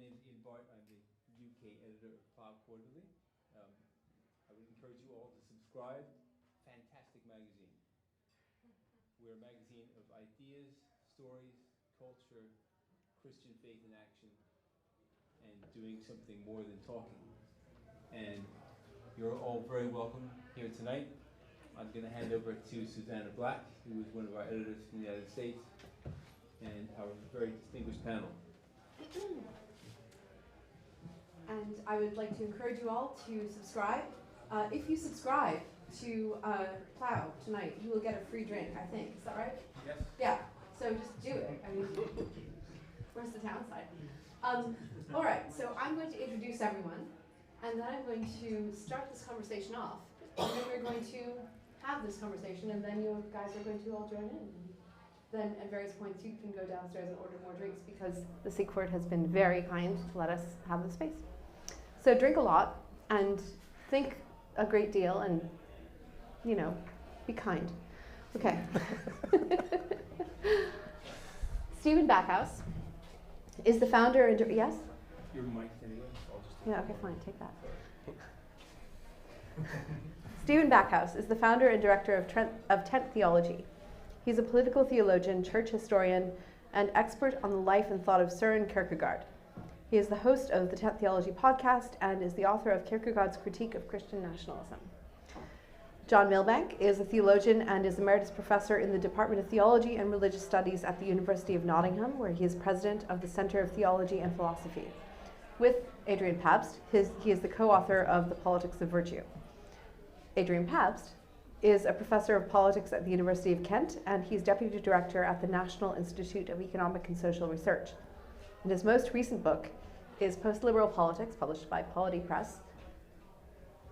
name is Ian Bart. I'm the UK editor of Plough Quarterly. I would encourage you all to subscribe. Fantastic magazine. We're a magazine of ideas, stories, culture, Christian faith in action, and doing something more than talking. And you're all very welcome here tonight. I'm going to hand over to Susanna Black, who is one of our editors from the United States, and our very distinguished panel. And I would like to encourage you all to subscribe. If you subscribe to Plough tonight, you will get a free drink, I think. Is that right? Yes. Yeah. So just do it. I mean, where's the town side? All right. So I'm going to introduce everyone, and then I'm going to start this conversation off. And then we're going to have this conversation, and then you guys are going to all join in. Then at various points you can go downstairs and order more drinks because the Sikh Court has been very kind to let us have the space. So drink a lot and think a great deal and, you know, be kind. Okay. Stephen Backhouse is the founder and, yes? Your mic anyway. Yeah, okay, fine, take that. Stephen Backhouse is the founder and director of Tent Theology. He's a political theologian, church historian, and expert on the life and thought of Søren Kierkegaard. He is the host of the Tent Theology podcast and is the author of Kierkegaard's Critique of Christian Nationalism. John Milbank is a theologian and is emeritus professor in the Department of Theology and Religious Studies at the University of Nottingham, where he is president of the Centre of Theology and Philosophy. With Adrian Pabst, he is the co-author of The Politics of Virtue. Adrian Pabst is a professor of politics at the University of Kent, and he's deputy director at the National Institute of Economic and Social Research. And his most recent book is Post-Liberal Politics, published by Polity Press.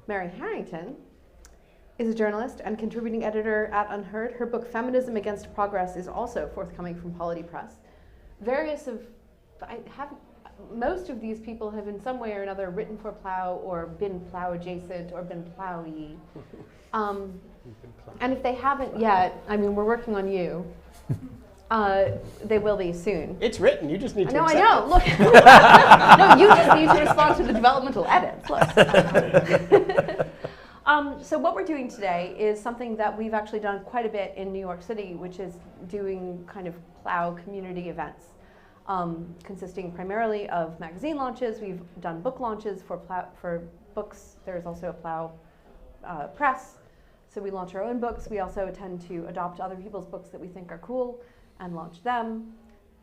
Mary Harrington is a journalist and contributing editor at Unheard. Her book, Feminism Against Progress, is also forthcoming from Polity Press. Most of these people have in some way or another written for Plough or been Plough adjacent or been Ploughy. And if they haven't yet, I mean, we're working on you. They will be soon. It's written. You just need to accept it. I know. Look. No, you just need to respond to the developmental edits. Look. So what we're doing today is something that we've actually done quite a bit in New York City, which is doing kind of Plough community events, consisting primarily of magazine launches. We've done book launches for books. There's also a Plough Press. So we launch our own books. We also tend to adopt other people's books that we think are cool and launch them.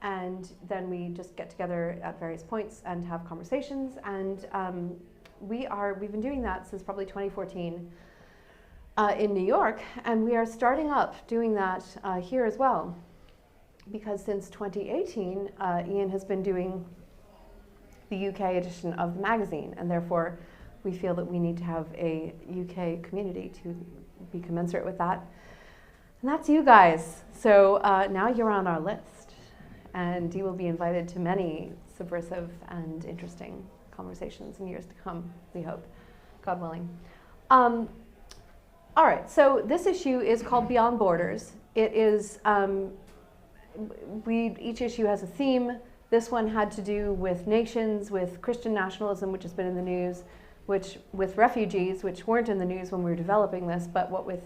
And then we just get together at various points and have conversations. And we've been doing that since probably 2014 in New York. And we are starting up doing that here as well. Because since 2018, Ian has been doing the UK edition of the magazine. And therefore, we feel that we need to have a UK community to be commensurate with that. And that's you guys. So now you're on our list, and you will be invited to many subversive and interesting conversations in years to come, we hope, God willing. All right, so this issue is called Beyond Borders. It is, each issue has a theme. This one had to do with nations, with Christian nationalism, which has been in the news, with refugees, which weren't in the news when we were developing this, but what with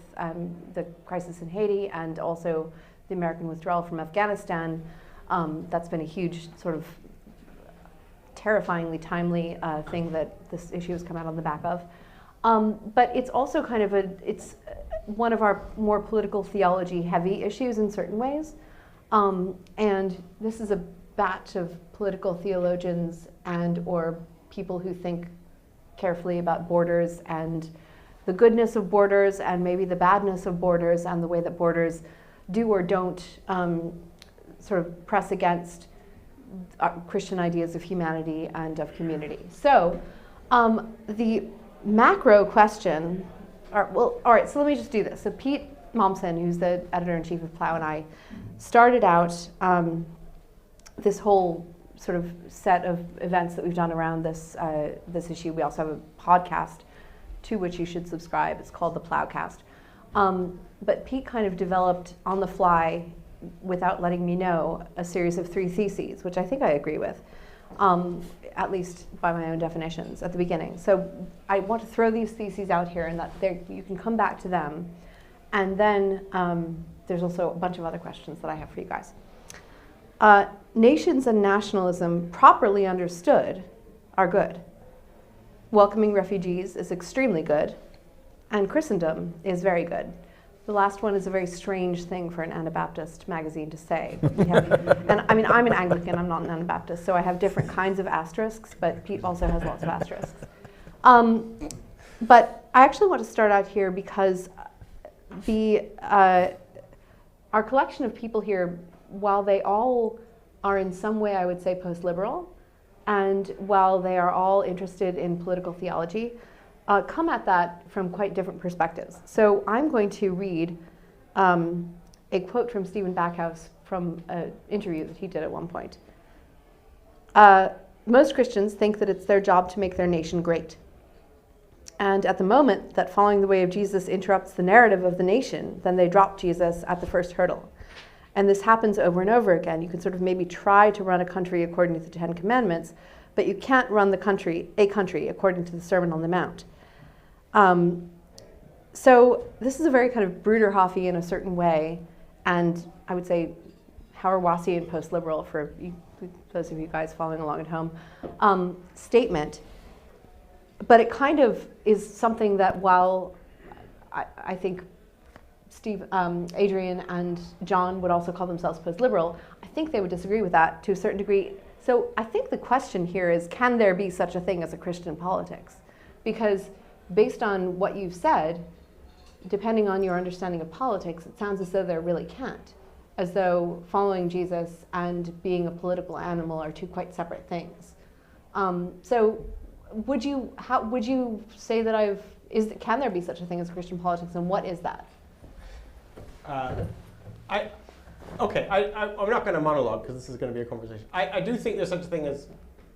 the crisis in Haiti and also the American withdrawal from Afghanistan, that's been a huge sort of terrifyingly timely thing that this issue has come out on the back of. But it's also kind of it's one of our more political theology heavy issues in certain ways. And this is a batch of political theologians and or people who think carefully about borders and the goodness of borders and maybe the badness of borders and the way that borders do or don't sort of press against Christian ideas of humanity and of community. So the macro question, all right, so let me just do this. So Pete Momsen, who's the editor-in-chief of Plough, and I started out this whole sort of set of events that we've done around this issue. We also have a podcast to which you should subscribe. It's called the Ploughcast. But Pete kind of developed on the fly, without letting me know, a series of 3 theses, which I think I agree with. at least by my own definitions at the beginning. So I want to throw these theses out here, and that you can come back to them. And then there's also a bunch of other questions that I have for you guys. Nations and nationalism, properly understood, are good. Welcoming refugees is extremely good, and Christendom is very good. The last one is a very strange thing for an Anabaptist magazine to say. And I mean, I'm an Anglican, I'm not an Anabaptist, so I have different kinds of asterisks, but Pete also has lots of asterisks. But I actually want to start out here because our collection of people here, while they all are in some way, I would say, post-liberal, and while they are all interested in political theology, come at that from quite different perspectives. So I'm going to read a quote from Stephen Backhouse from an interview that he did at one point. Most Christians think that it's their job to make their nation great. And at the moment that following the way of Jesus interrupts the narrative of the nation, then they drop Jesus at the first hurdle. And this happens over and over again. You can sort of maybe try to run a country according to the Ten Commandments, but you can't run a country according to the Sermon on the Mount. So this is a very kind of Bruderhoffy in a certain way, and I would say Hauerwasian post-liberal, for those of you guys following along at home, statement. But it kind of is something that while I think Adrian and John would also call themselves post-liberal, I think they would disagree with that to a certain degree. So I think the question here is, can there be such a thing as a Christian politics? Because based on what you've said, depending on your understanding of politics, it sounds as though there really can't. As though following Jesus and being a political animal are two quite separate things. So would you say that can there be such a thing as Christian politics, and what is that? I'm not going to monologue because this is going to be a conversation. I do think there's such a thing as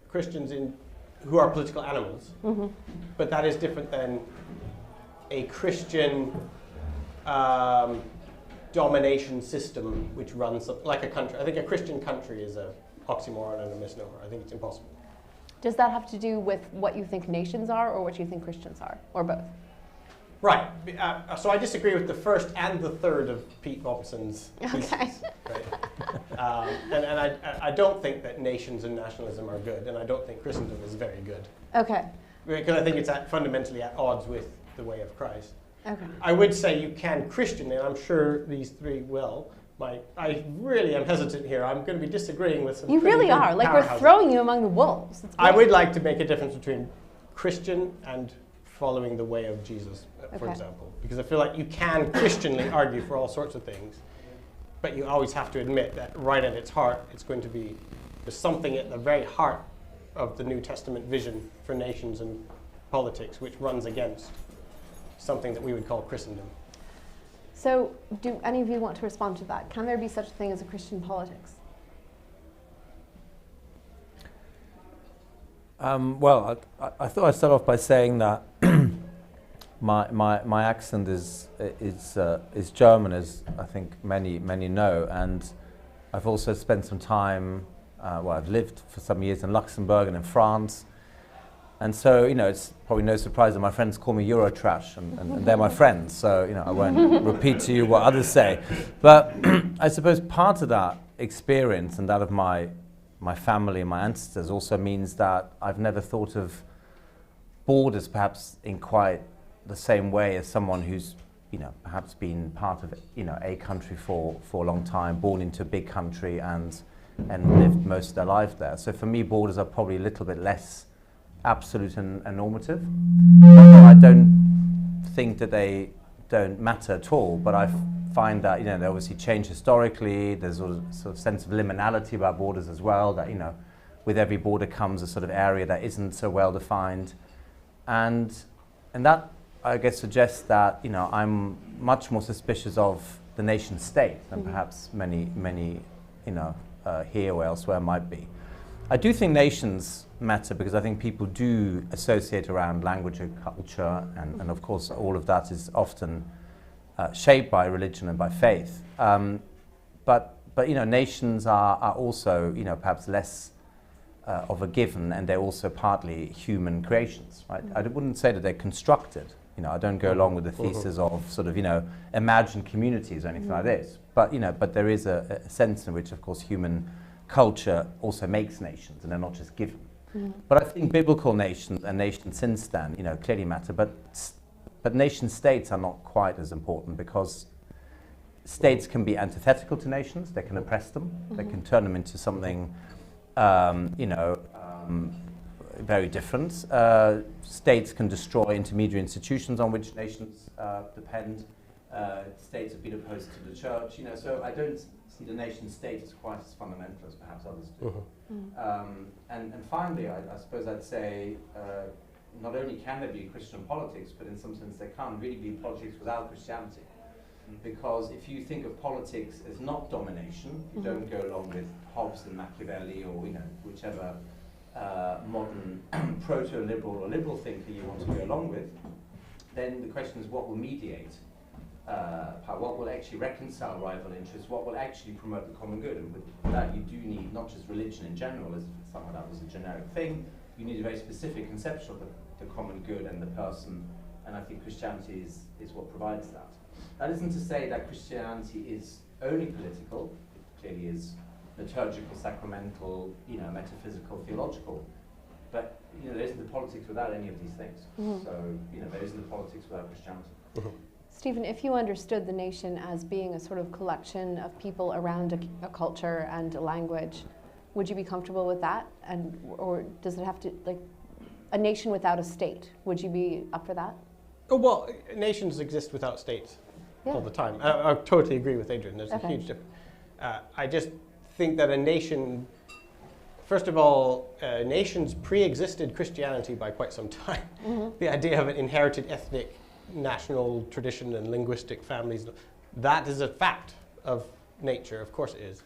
Christians who are political animals, mm-hmm. but that is different than a Christian domination system which runs like a country. I think a Christian country is an oxymoron and a misnomer. I think it's impossible. Does that have to do with what you think nations are or what you think Christians are, or both? Right. So I disagree with the first and the third of Pete Robertson's theses. Okay. Right? And I don't think that nations and nationalism are good, and I don't think Christendom is very good. Okay. Because I think it's fundamentally at odds with the way of Christ. Okay. I would say you can Christian, and I'm sure these three will. I really am hesitant here. I'm going to be disagreeing with some. You really are. Like, we're throwing you among the wolves. I would like to make a difference between Christian and following the way of Jesus, for example. Because I feel like you can Christianly argue for all sorts of things, but you always have to admit that right at its heart, there's something at the very heart of the New Testament vision for nations and politics which runs against something that we would call Christendom. So, do any of you want to respond to that? Can there be such a thing as a Christian politics? Well, I thought I'd start off by saying that my accent is German, as I think many know, and I've also spent some time. I've lived for some years in Luxembourg and in France, and so it's probably no surprise that my friends call me Eurotrash, and they're my friends. So I won't repeat to you what others say, but I suppose part of that experience and that of my family and my ancestors also means that I've never thought of borders perhaps in quite the same way as someone who's perhaps been part of a country for a long time, born into a big country and lived most of their life there. So for me, borders are probably a little bit less absolute and normative. I don't think that they don't matter at all, but I find that they obviously change historically. There's a sort of sense of liminality about borders as well, that with every border comes a sort of area that isn't so well defined, and that I guess suggests that I'm much more suspicious of the nation state than perhaps many here or elsewhere might be. I do think nations matter because I think people do associate around language and culture, and of course all of that is often shaped by religion and by faith. But nations are also perhaps less of a given, and they're also partly human creations, right? I wouldn't say that they're constructed. I don't go along with the thesis of sort of, imagined communities or anything like this. But, but there is a sense in which, of course, human culture also makes nations, and they're not just given. But I think biblical nations and nations since then, clearly matter. But nation states are not quite as important, because states can be antithetical to nations. They can oppress them. They can turn them into something, very different. States can destroy intermediary institutions on which nations depend. States have been opposed to the church. So I don't see the nation state as quite as fundamental as perhaps others do. And finally, I suppose I'd say not only can there be Christian politics, but in some sense there can't really be politics without Christianity. Because if you think of politics as not domination, you don't go along with Hobbes and Machiavelli, or whichever modern proto-liberal or liberal thinker you want to go along with, then the question is what will mediate power, what will actually reconcile rival interests, what will actually promote the common good. And with that you do need not just religion in general, as somehow that was a generic thing, you need a very specific conception of the common good and the person, and I think Christianity is what provides that. That isn't to say that Christianity is only political. It clearly is liturgical, sacramental, metaphysical, theological. But there isn't the politics without any of these things. So there isn't the politics without Christianity. Stephen, if you understood the nation as being a sort of collection of people around a culture and a language, would you be comfortable with that? Or does it have to, like, a nation without a state? Would you be up for that? Oh, well, nations exist without states all the time. I totally agree with Adrian. There's a huge difference. I just think that a nation, first of all, nations pre-existed Christianity by quite some time. The idea of an inherited ethnic, national tradition and linguistic families, that is a fact of nature, of course it is.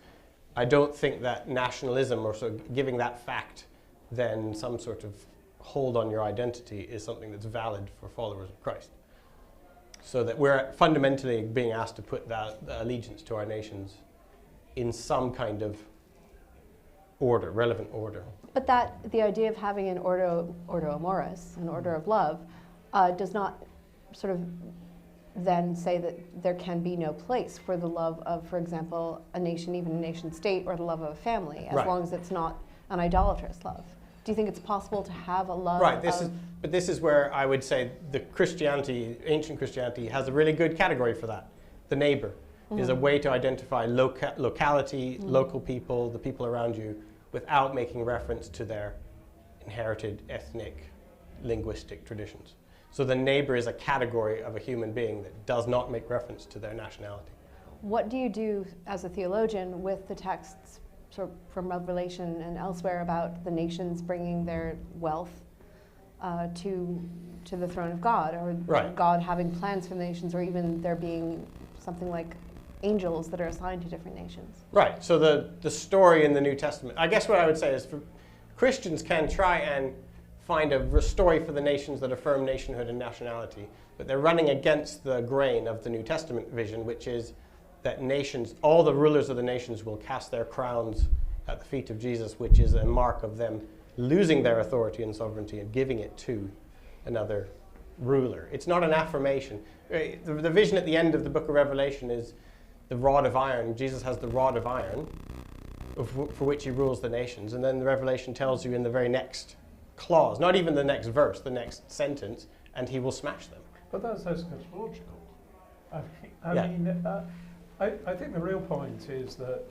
I don't think that nationalism, or so giving that fact then some sort of hold on your identity, is something that's valid for followers of Christ. So that we're fundamentally being asked to put that allegiance to our nations in some kind of order, relevant order. But the idea of having an ordo amoris, an order of love, does not sort of then say that there can be no place for the love of, for example, a nation, even a nation state, or the love of a family, as long as it's not an idolatrous love. Do you think it's possible to have a love? Right. But this is where I would say the Christianity, ancient Christianity, has a really good category for that. The neighbor is a way to identify locality, local people, the people around you, without making reference to their inherited ethnic, linguistic traditions. So the neighbor is a category of a human being that does not make reference to their nationality. What do you do as a theologian with the texts sort of from Revelation and elsewhere about the nations bringing their wealth to the throne of God, or God having plans for the nations, or even there being something like angels that are assigned to different nations? Right. So the story in the New Testament, I guess what I would say is, for Christians can try and find a story for the nations that affirm nationhood and nationality, but they're running against the grain of the New Testament vision, which is that nations, all the rulers of the nations will cast their crowns at the feet of Jesus, which is a mark of them losing their authority and sovereignty and giving it to another ruler. It's not an affirmation. The vision at the end of the book of Revelation is the rod of iron. Jesus has the rod of iron for which he rules the nations. And then the Revelation tells you in the very next clause, not even the next verse, the next sentence, and he will smash them. But that's eschatological. I think the real point is that,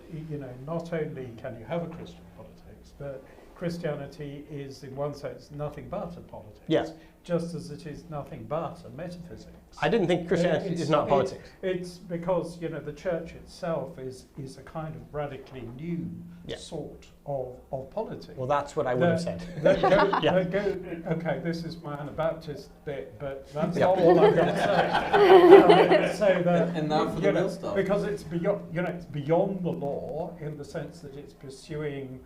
not only can you have a Christian politics, but Christianity is, in one sense, nothing but a politics. Yes. Just as it is nothing but a metaphysics. I didn't think Christianity is not politics. It's because, the church itself is a kind of radically new sort of politics. Well, that's what I would have said. Okay, this is my Anabaptist bit, but that's not all I'm going to say. Say that, and now for the real stuff. Because it's beyond, it's beyond the law in the sense that it's pursuing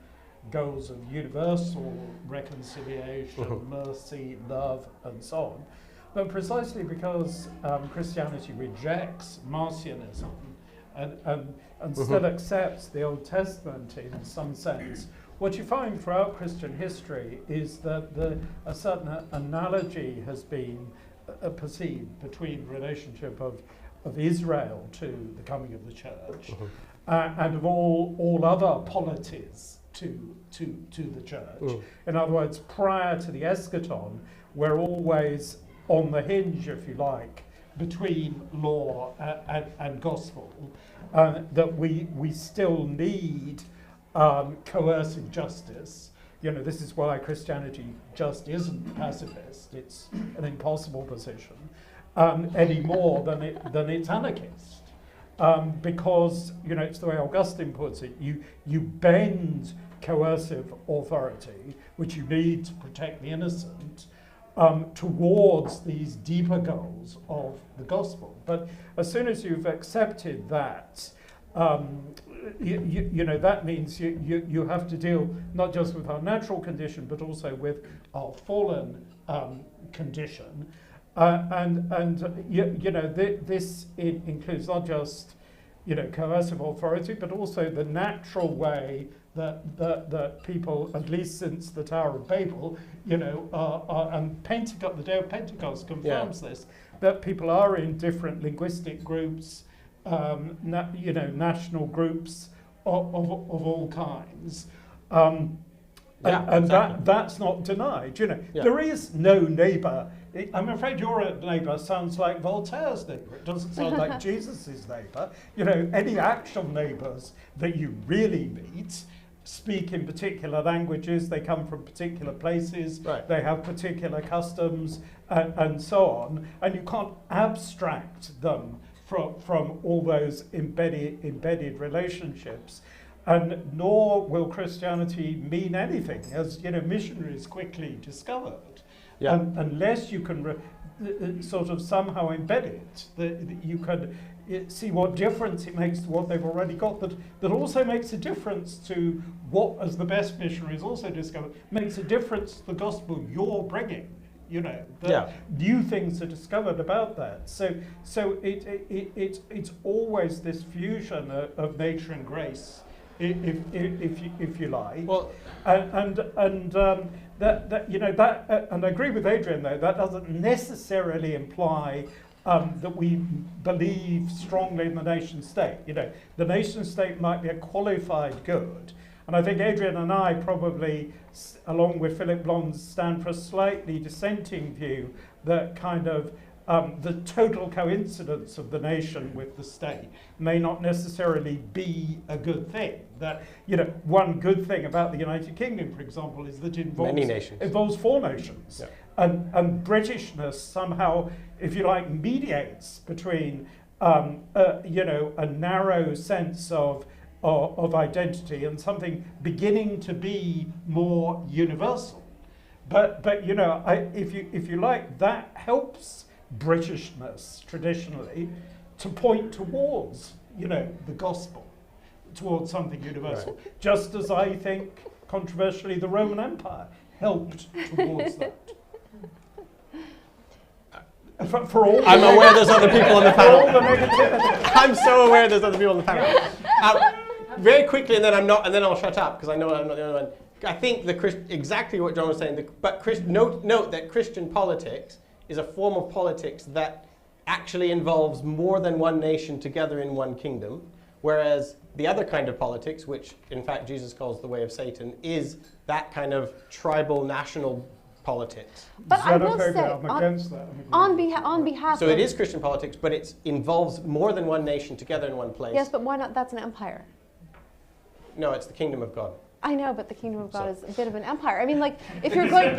goals of universal reconciliation, mercy, love, and so on. But precisely because Christianity rejects Marcionism and still accepts the Old Testament in some sense, what you find throughout Christian history is that a certain analogy has been perceived between the relationship of Israel to the coming of the church and of all other polities to the church. In other words, prior to the eschaton, we're always on the hinge, if you like, between law and gospel, that we still need coercive justice. You know, this is why Christianity just isn't pacifist. It's an impossible position any more than it's anarchist. Because, you know, it's the way Augustine puts it, you bend coercive authority, which you need to protect the innocent, towards these deeper goals of the gospel. But as soon as you've accepted that, you know, that means you have to deal not just with our natural condition, but also with our fallen condition. And you know, this includes not just, you know, coercive authority, but also the natural way that people, at least since the Tower of Babel, you know, and Pentecost, the day of Pentecost confirms this, that people are in different linguistic groups, you know, national groups of all kinds. And exactly. That's not denied. You know, there is no neighbour. I'm afraid your neighbour sounds like Voltaire's neighbour. It doesn't sound like Jesus's neighbour. You know, any actual neighbours that you really meet speak in particular languages. They come from particular places. Right. They have particular customs and so on. And you can't abstract them from all those embedded relationships. And nor will Christianity mean anything, as, you know, missionaries quickly discovered, unless you can sort of somehow embed it, that you can see what difference it makes to what they've already got, that also makes a difference to what, as the best missionaries also discovered, makes a difference to the gospel you're bringing. You know, new things are discovered about that. So it's always this fusion of nature and grace, if you like. Well, and you know, that and I agree with Adrian, though, that doesn't necessarily imply that we believe strongly in the nation state. You know, the nation state might be a qualified good. And I think Adrian and I probably, along with Philip Blond's, stand for a slightly dissenting view that kind of the total coincidence of the nation with the state may not necessarily be a good thing. That, you know, one good thing about the United Kingdom, for example, is that it involves 4 nations. Yeah. And Britishness somehow, if you like, mediates between, you know, a narrow sense of identity and something beginning to be more universal. But you know, if you like, that helps Britishness traditionally to point towards, you know, the gospel, towards something universal. Right. Just as I think, controversially, the Roman Empire helped towards that. For all I'm aware there's other people on the panel. I'm so aware there's other people on the panel. Very quickly, and then I'll shut up because I know I'm not the only one. I think exactly what John was saying. But note that Christian politics is a form of politics that actually involves more than one nation together in one kingdom, whereas the other kind of politics, which in fact Jesus calls the way of Satan, is that kind of tribal national politics. But I will say, on behalf so it is Christian politics, but it involves more than one nation together in one place. Yes, but why not? That's an empire. No, it's the kingdom of God. I know, but the kingdom of God is a bit of an empire. I mean, like, if you're going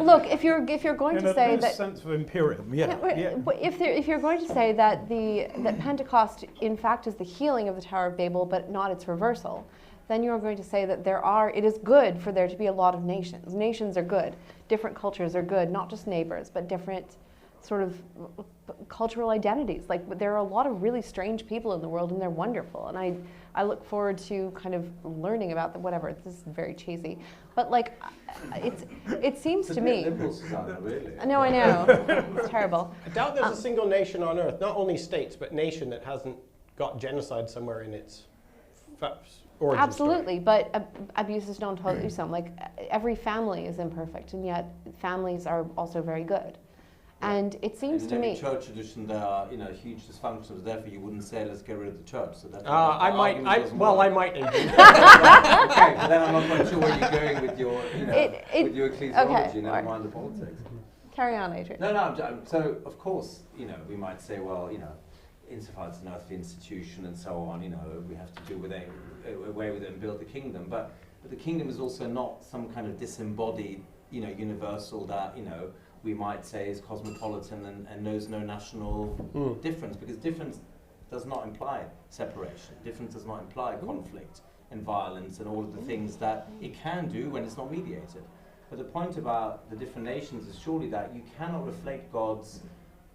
look, if you're going to say that sense of imperium, if you're going to say that that Pentecost in fact is the healing of the Tower of Babel, but not its reversal, then you're going to say that it is good for there to be a lot of nations. Nations are good. Different cultures are good, not just neighbors, but different sort of cultural identities. Like, there are a lot of really strange people in the world, and they're wonderful. And I look forward to kind of learning about them. Whatever. This is very cheesy, but like, it seems to me. Really. No, I know. It's terrible. I doubt there's a single nation on earth, not only states, but nation that hasn't got genocide somewhere in its origin Absolutely, but abuses don't totally some. Like every family is imperfect, and yet families are also very good. And it seems to in me. every church tradition there are, huge dysfunctions. Therefore, you wouldn't say, "Let's get rid of the church." So that I might, Adrian. Okay, but then I'm not quite sure where you're going with your, with your ecclesiology. Okay, Never mind the politics. Carry on, Adrian. No. So of course, we might say, well, insofar as it's an earthly institution and so on, we have to do away with it and build the kingdom. But the kingdom is also not some kind of disembodied, universal that, we might say is cosmopolitan and knows no national difference, because difference does not imply separation. Difference does not imply conflict and violence and all of the things that it can do when it's not mediated. But the point about the different nations is surely that you cannot reflect God's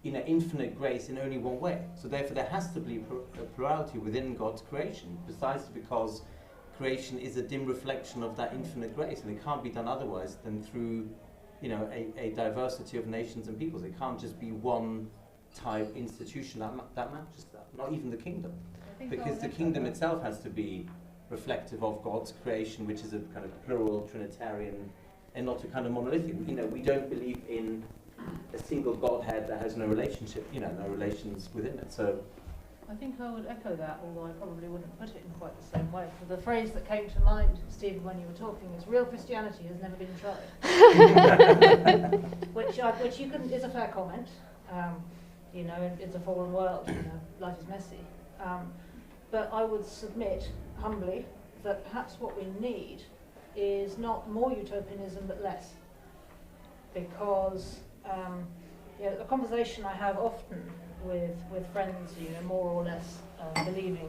infinite grace in only one way. So therefore there has to be a plurality within God's creation, precisely because creation is a dim reflection of that infinite grace, and it can't be done otherwise than through a diversity of nations and peoples. It can't just be one type institution that matches that, not even the kingdom. Because the kingdom itself has to be reflective of God's creation, which is a kind of plural, Trinitarian, and not a kind of monolithic. We don't believe in a single Godhead that has no relationship, no relations within it. So I think I would echo that, although I probably wouldn't put it in quite the same way. The phrase that came to mind, Steve, when you were talking, is real Christianity has never been tried. which you can, is a fair comment. It's a fallen world, life is messy. But I would submit, humbly, that perhaps what we need is not more utopianism, but less. Because a conversation I have often with friends, more or less believing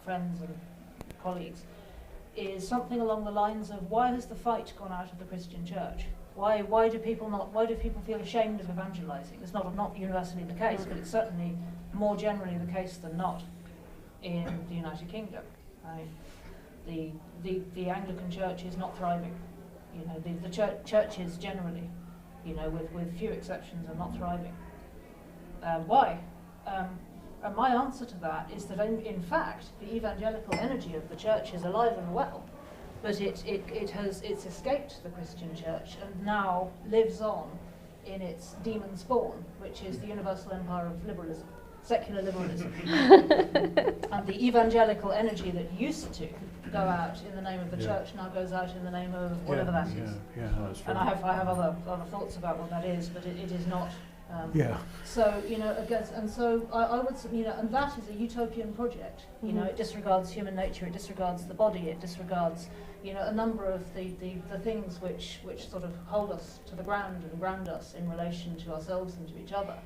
friends and colleagues, is something along the lines of, why has the fight gone out of the Christian church? Why do people feel ashamed of evangelizing? It's not universally the case, but it's certainly more generally the case than not in the United Kingdom. The Anglican Church is not thriving. The churches generally, with few exceptions, are not thriving. Why? And my answer to that is that in fact the evangelical energy of the church is alive and well, but it's escaped the Christian church and now lives on in its demon spawn, which is the universal empire of liberalism, secular liberalism. And the evangelical energy that used to go out in the name of the church now goes out in the name of whatever that is. That's true. And I have other thoughts about what that is, but it is not. So I would, and that is a utopian project. It disregards human nature, it disregards the body, it disregards, a number of the things which sort of hold us to the ground and ground us in relation to ourselves and to each other.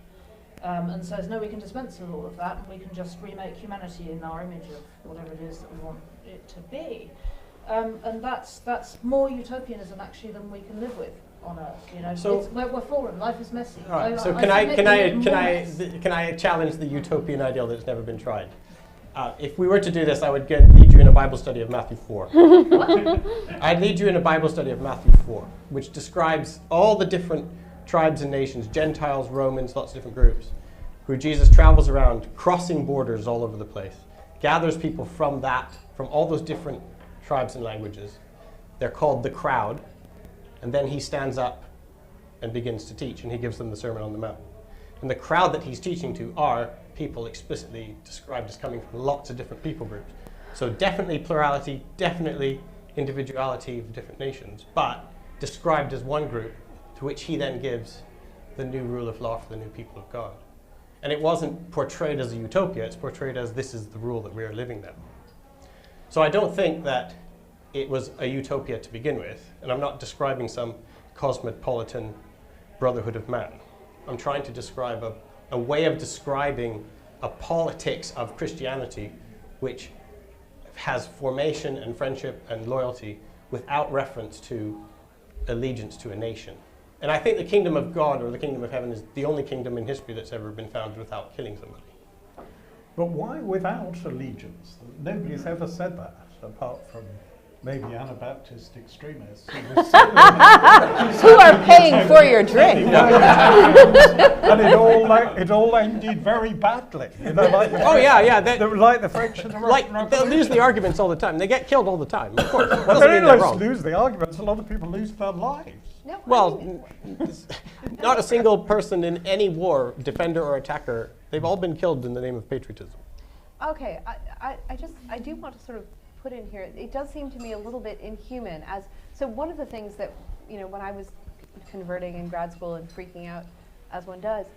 And says, no, we can dispense with all of that, and we can just remake humanity in our image of whatever it is that we want it to be. And that's more utopianism actually than we can live with on Earth. So we're fallen. Life is messy. All right. So can I challenge the utopian ideal that's never been tried? If we were to do this, I would lead you in a Bible study of Matthew 4. I'd lead you in a Bible study of Matthew 4, which describes all the different tribes and nations, Gentiles, Romans, lots of different groups, who Jesus travels around, crossing borders all over the place, gathers people from all those different tribes and languages. They're called the crowd, and then he stands up and begins to teach, and he gives them the Sermon on the Mount. And the crowd that he's teaching to are people explicitly described as coming from lots of different people groups. So definitely plurality, definitely individuality of different nations, but described as one group to which he then gives the new rule of law for the new people of God. And it wasn't portrayed as a utopia, it's portrayed as this is the rule that we are living now. So I don't think that it was a utopia to begin with, and I'm not describing some cosmopolitan brotherhood of man. I'm trying to describe a way of describing a politics of Christianity which has formation and friendship and loyalty without reference to allegiance to a nation. And I think the kingdom of God, or the kingdom of heaven, is the only kingdom in history that's ever been founded without killing somebody. But why without allegiance? Nobody's ever said that, apart from maybe Anabaptist extremists Who are paying for your drink? and it all ended very badly. You know, like the like the French and the Russian. Like, they'll lose the arguments all the time. They get killed all the time, of course. That Well, doesn't they mean they're don't wrong. lose the arguments. A lot of people lose their lives. No, Well, not a single person in any war, defender or attacker, they've all been killed in the name of patriotism. okay, I do want to sort of put in here, it does seem to me a little bit inhuman. So one of the things that, you know, when I was converting in grad school and freaking out, as one does,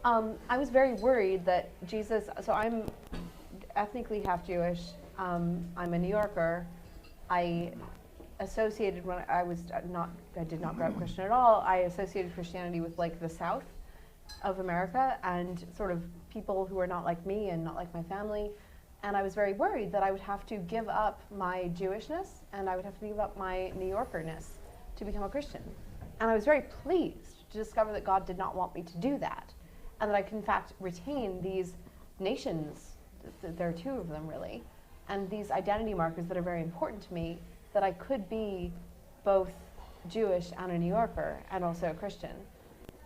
I was very worried that Jesus, so I'm ethnically half Jewish, I'm a New Yorker, I associated when I did not grow up Christian at all, I associated Christianity with like the South of America and sort of people who are not like me and not like my family. And I was very worried that I would have to give up my Jewishness and I would have to give up my New Yorkerness to become a Christian. And I was very pleased to discover that God did not want me to do that. And that I could in fact retain these nations, there are two of them really, and these identity markers that are very important to me, that I could be both Jewish and a New Yorker and also a Christian.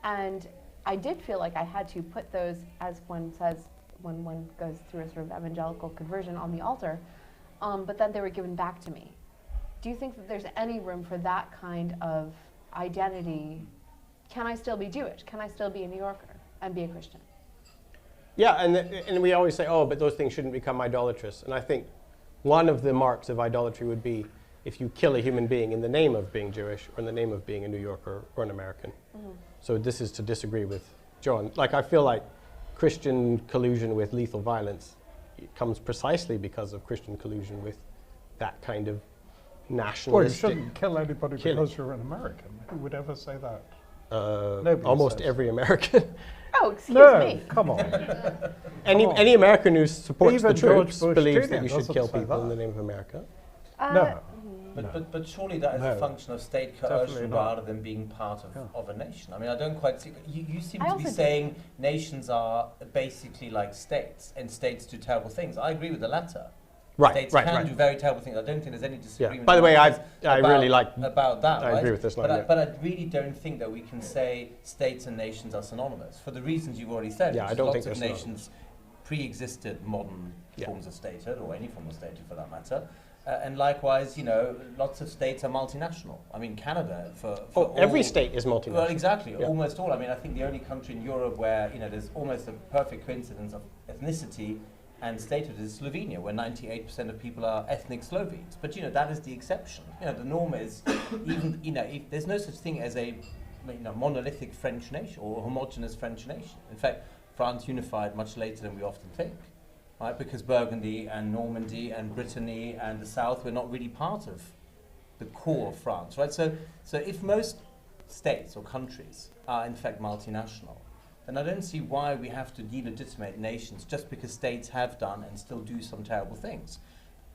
And I did feel like I had to put those, as one says when one goes through a sort of evangelical conversion, on the altar, but then they were given back to me. Do you think that there's any room for that kind of identity? Can I still be Jewish? Can I still be a New Yorker and be a Christian? Yeah, and we always say, oh, but those things shouldn't become idolatrous. And I think one of the marks of idolatry would be if you kill a human being in the name of being Jewish or in the name of being a New Yorker or an American. Mm-hmm. So this is to disagree with John. Like, I feel like Christian collusion with lethal violence comes precisely because of Christian collusion with that kind of nationalistic. Well, you shouldn't kill anybody because you're an American. Who would ever say that? Almost every American. Oh, excuse me. Come on. Any American who supports Even the George troops Bush believes Jr. that you should doesn't kill say people in that. the name of America. No. But surely that is a function of state coercion Definitely not. rather than being part of a nation. I mean, I don't quite see. You seem I to be also saying nations are basically like states, and states do terrible things. I agree with the latter. States can do very terrible things. I don't think there's any disagreement. Yeah. By the way, I really like about that. I agree with this line. But I really don't think that we can say states and nations are synonymous for the reasons you've already said. Yeah, I don't think lots of they're nations pre-existed modern forms of statehood, or any form of statehood for that matter. And likewise, you know, lots of states are multinational. I mean, Canada, for every state is multinational. Well, exactly, almost all. I mean, I think the only country in Europe where, you know, there's almost a perfect coincidence of ethnicity and statehood is Slovenia, where 98% of people are ethnic Slovenes. But, you know, that is the exception. You know, the norm is even, you know, if there's no such thing as a, you know, monolithic French nation or a homogenous French nation. In fact, France unified much later than we often think. Right, because Burgundy and Normandy and Brittany and the South were not really part of the core of France, right? So if most states or countries are in fact multinational, then I don't see why we have to delegitimate nations just because states have done and still do some terrible things.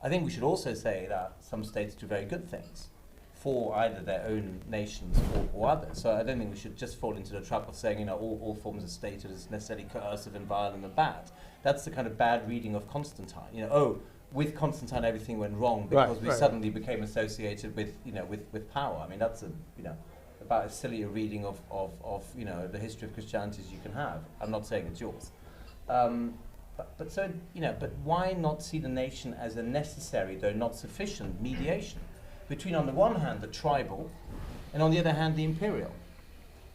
I think we should also say that some states do very good things for either their own nations or others. So I don't think we should just fall into the trap of saying, you know, all forms of statehood is necessarily coercive and violent and bad. That's the kind of bad reading of Constantine. You know, with Constantine everything went wrong because we suddenly became associated with, you know, with power. I mean, that's about as silly a reading of you know, the history of Christianity as you can have. I'm not saying it's yours. But so, you know, but why not see the nation as a necessary, though not sufficient, mediation between, on the one hand, the tribal, and on the other hand, the imperial?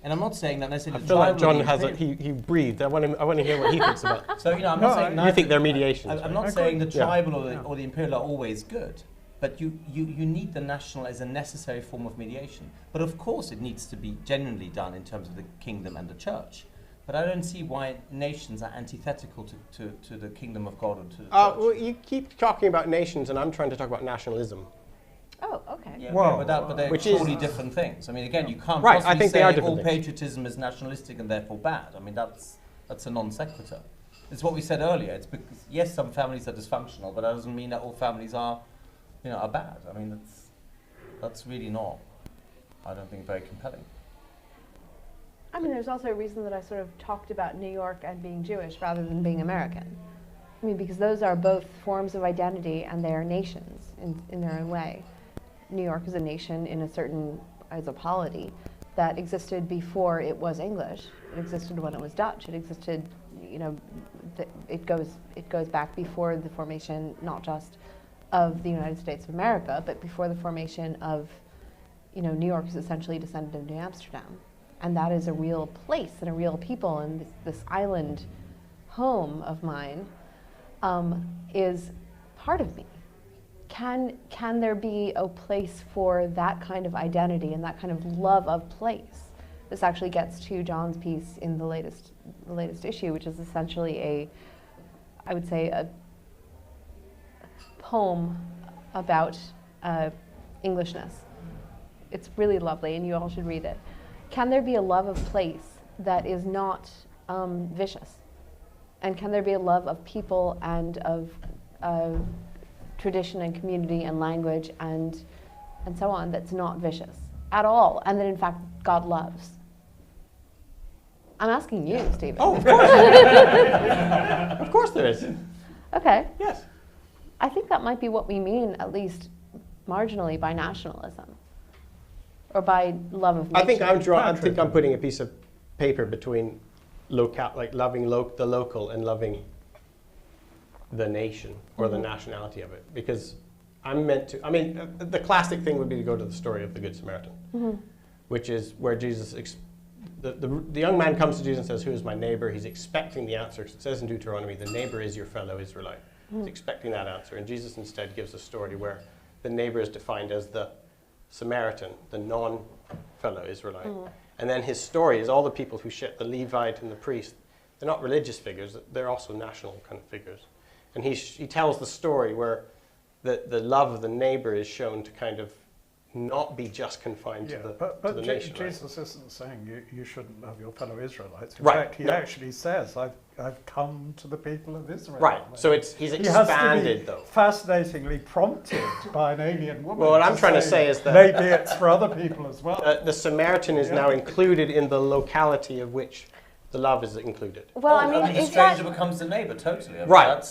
And I'm not saying that necessarily. I feel like John has he breathed. I want to hear what he thinks about. So, you know, I'm not saying you think they're mediations. I'm not saying the tribal or the imperial are always good, but you need the national as a necessary form of mediation. But of course, it needs to be genuinely done in terms of the kingdom and the church. But I don't see why nations are antithetical to the kingdom of God and to the church. Well, you keep talking about nations, and I'm trying to talk about nationalism. Oh, okay. Yeah, well, but they're totally different things. I mean, again, you can't I possibly think they say are different all things. patriotism is nationalistic and therefore bad. I mean, that's a non sequitur. It's what we said earlier. It's because, yes, some families are dysfunctional, but that doesn't mean that all families are bad. I mean, that's really not, I don't think, very compelling. I mean, there's also a reason that I sort of talked about New York and being Jewish rather than being American. I mean, because those are both forms of identity and they are nations in their own way. New York as a nation as a polity that existed before it was English. It existed when it was Dutch. It existed, it goes back before the formation, not just of the United States of America, but before the formation of, New York is essentially descended of New Amsterdam. And that is a real place and a real people, and this island home of mine is part of me. Can there be a place for that kind of identity and that kind of love of place? This actually gets to John's piece in the latest issue, which is essentially I would say a poem about Englishness. It's really lovely, and you all should read it. Can there be a love of place that is not vicious? And can there be a love of people and of tradition and community and language and so on that's not vicious at all, and that in fact God loves? I'm asking you, Stephen. Oh, of course. Of course there is. Okay. Yes. I think that might be what we mean, at least marginally, by nationalism, or by love of nature. I think I'm putting a piece of paper between loving the local and loving the nation or the nationality of it, because the classic thing would be to go to the story of the Good Samaritan, which is where Jesus, the young man comes to Jesus and says, "Who is my neighbor?" He's expecting the answer. It says in Deuteronomy, the neighbor is your fellow Israelite. He's expecting that answer, and Jesus instead gives a story where the neighbor is defined as the Samaritan, the non-fellow Israelite. And then his story is all the people who share, the Levite and the priest. They're not religious figures, they're also national kind of figures. And he tells the story where the love of the neighbor is shown to kind of not be just confined to the nation. Jesus isn't saying you shouldn't love your fellow Israelites. In Right, fact, he actually says, I've come to the people of Israel. Right, so he's expanded, though. Fascinatingly prompted by an alien woman. Well, what I'm trying to say is that maybe it's for other people as well. The Samaritan is now included in the locality of which the love is included. Well, the stranger becomes the neighbour, totally. Right.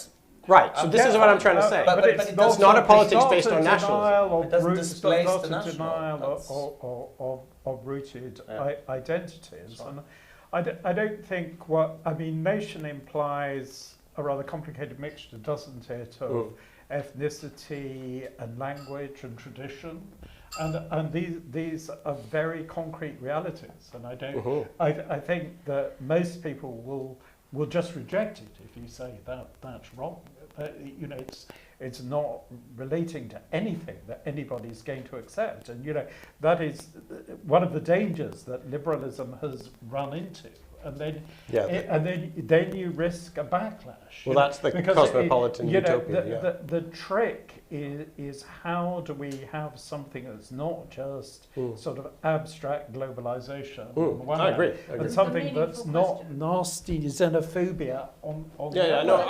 Right, so this is what I'm trying to say. But it's not a politics based on nationalism. It doesn't displace the national. It's not a national. denial of rooted identities. And I don't think nation implies a rather complicated mixture, doesn't it, of ethnicity and language and tradition. And these are very concrete realities. And I think that most people will just reject it if you say that's wrong. It's not relating to anything that anybody's going to accept, and that is one of the dangers that liberalism has run into. And then you risk a backlash. Well, that's the cosmopolitan utopia. The trick is how do we have something that's not just sort of abstract globalization on the one hand, I agree. and something that's not nasty xenophobia on the other.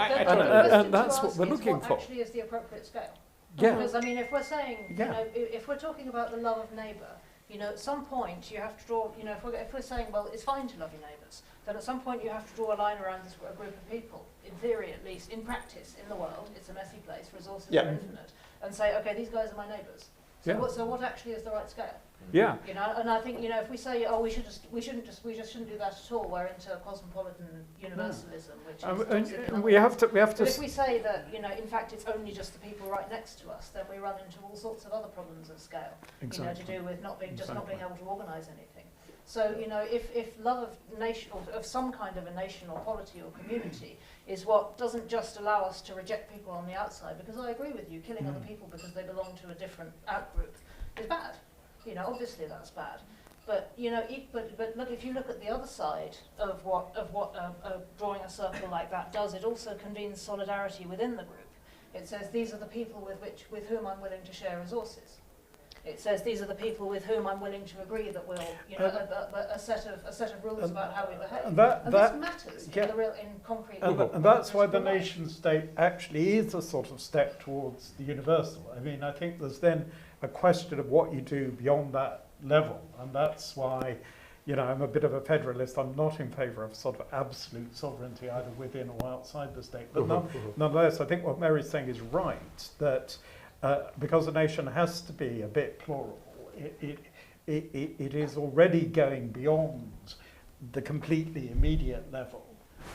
And that's what we're looking for. Actually, is the appropriate scale. Yeah. Because if we're saying, if we're talking about the love of neighbour. At some point you have to draw, if we're saying, well, it's fine to love your neighbours, then at some point you have to draw a line around this group of people, in theory at least. In practice, in the world, it's a messy place, resources are infinite, and say, okay, these guys are my neighbours. So what actually is the right scale? Yeah. And I think, if we say, oh, we just shouldn't do that at all, we're into cosmopolitan universalism, which is we have to. But if we say that, in fact, it's only just the people right next to us, then we run into all sorts of other problems of scale. Exactly. To do with not being able to organise anything. So, if love of nation, or of some kind of a nation or polity or community, is what doesn't just allow us to reject people on the outside, because I agree with you, killing other people because they belong to a different outgroup is bad. Obviously that's bad. But but look, if you look at the other side of what drawing a circle like that does, it also convenes solidarity within the group. It says these are the people with whom I'm willing to share resources. It says these are the people with whom I'm willing to agree that we'll a set of rules about how we behave. And this matters in concrete. And that's why the nation state actually is a sort of step towards the universal. I think there's then a question of what you do beyond that level, and that's why I'm a bit of a federalist. I'm not in favour of sort of absolute sovereignty either within or outside the state, but nonetheless I think what Mary's saying is right, that because a nation has to be a bit plural, it is already going beyond the completely immediate level,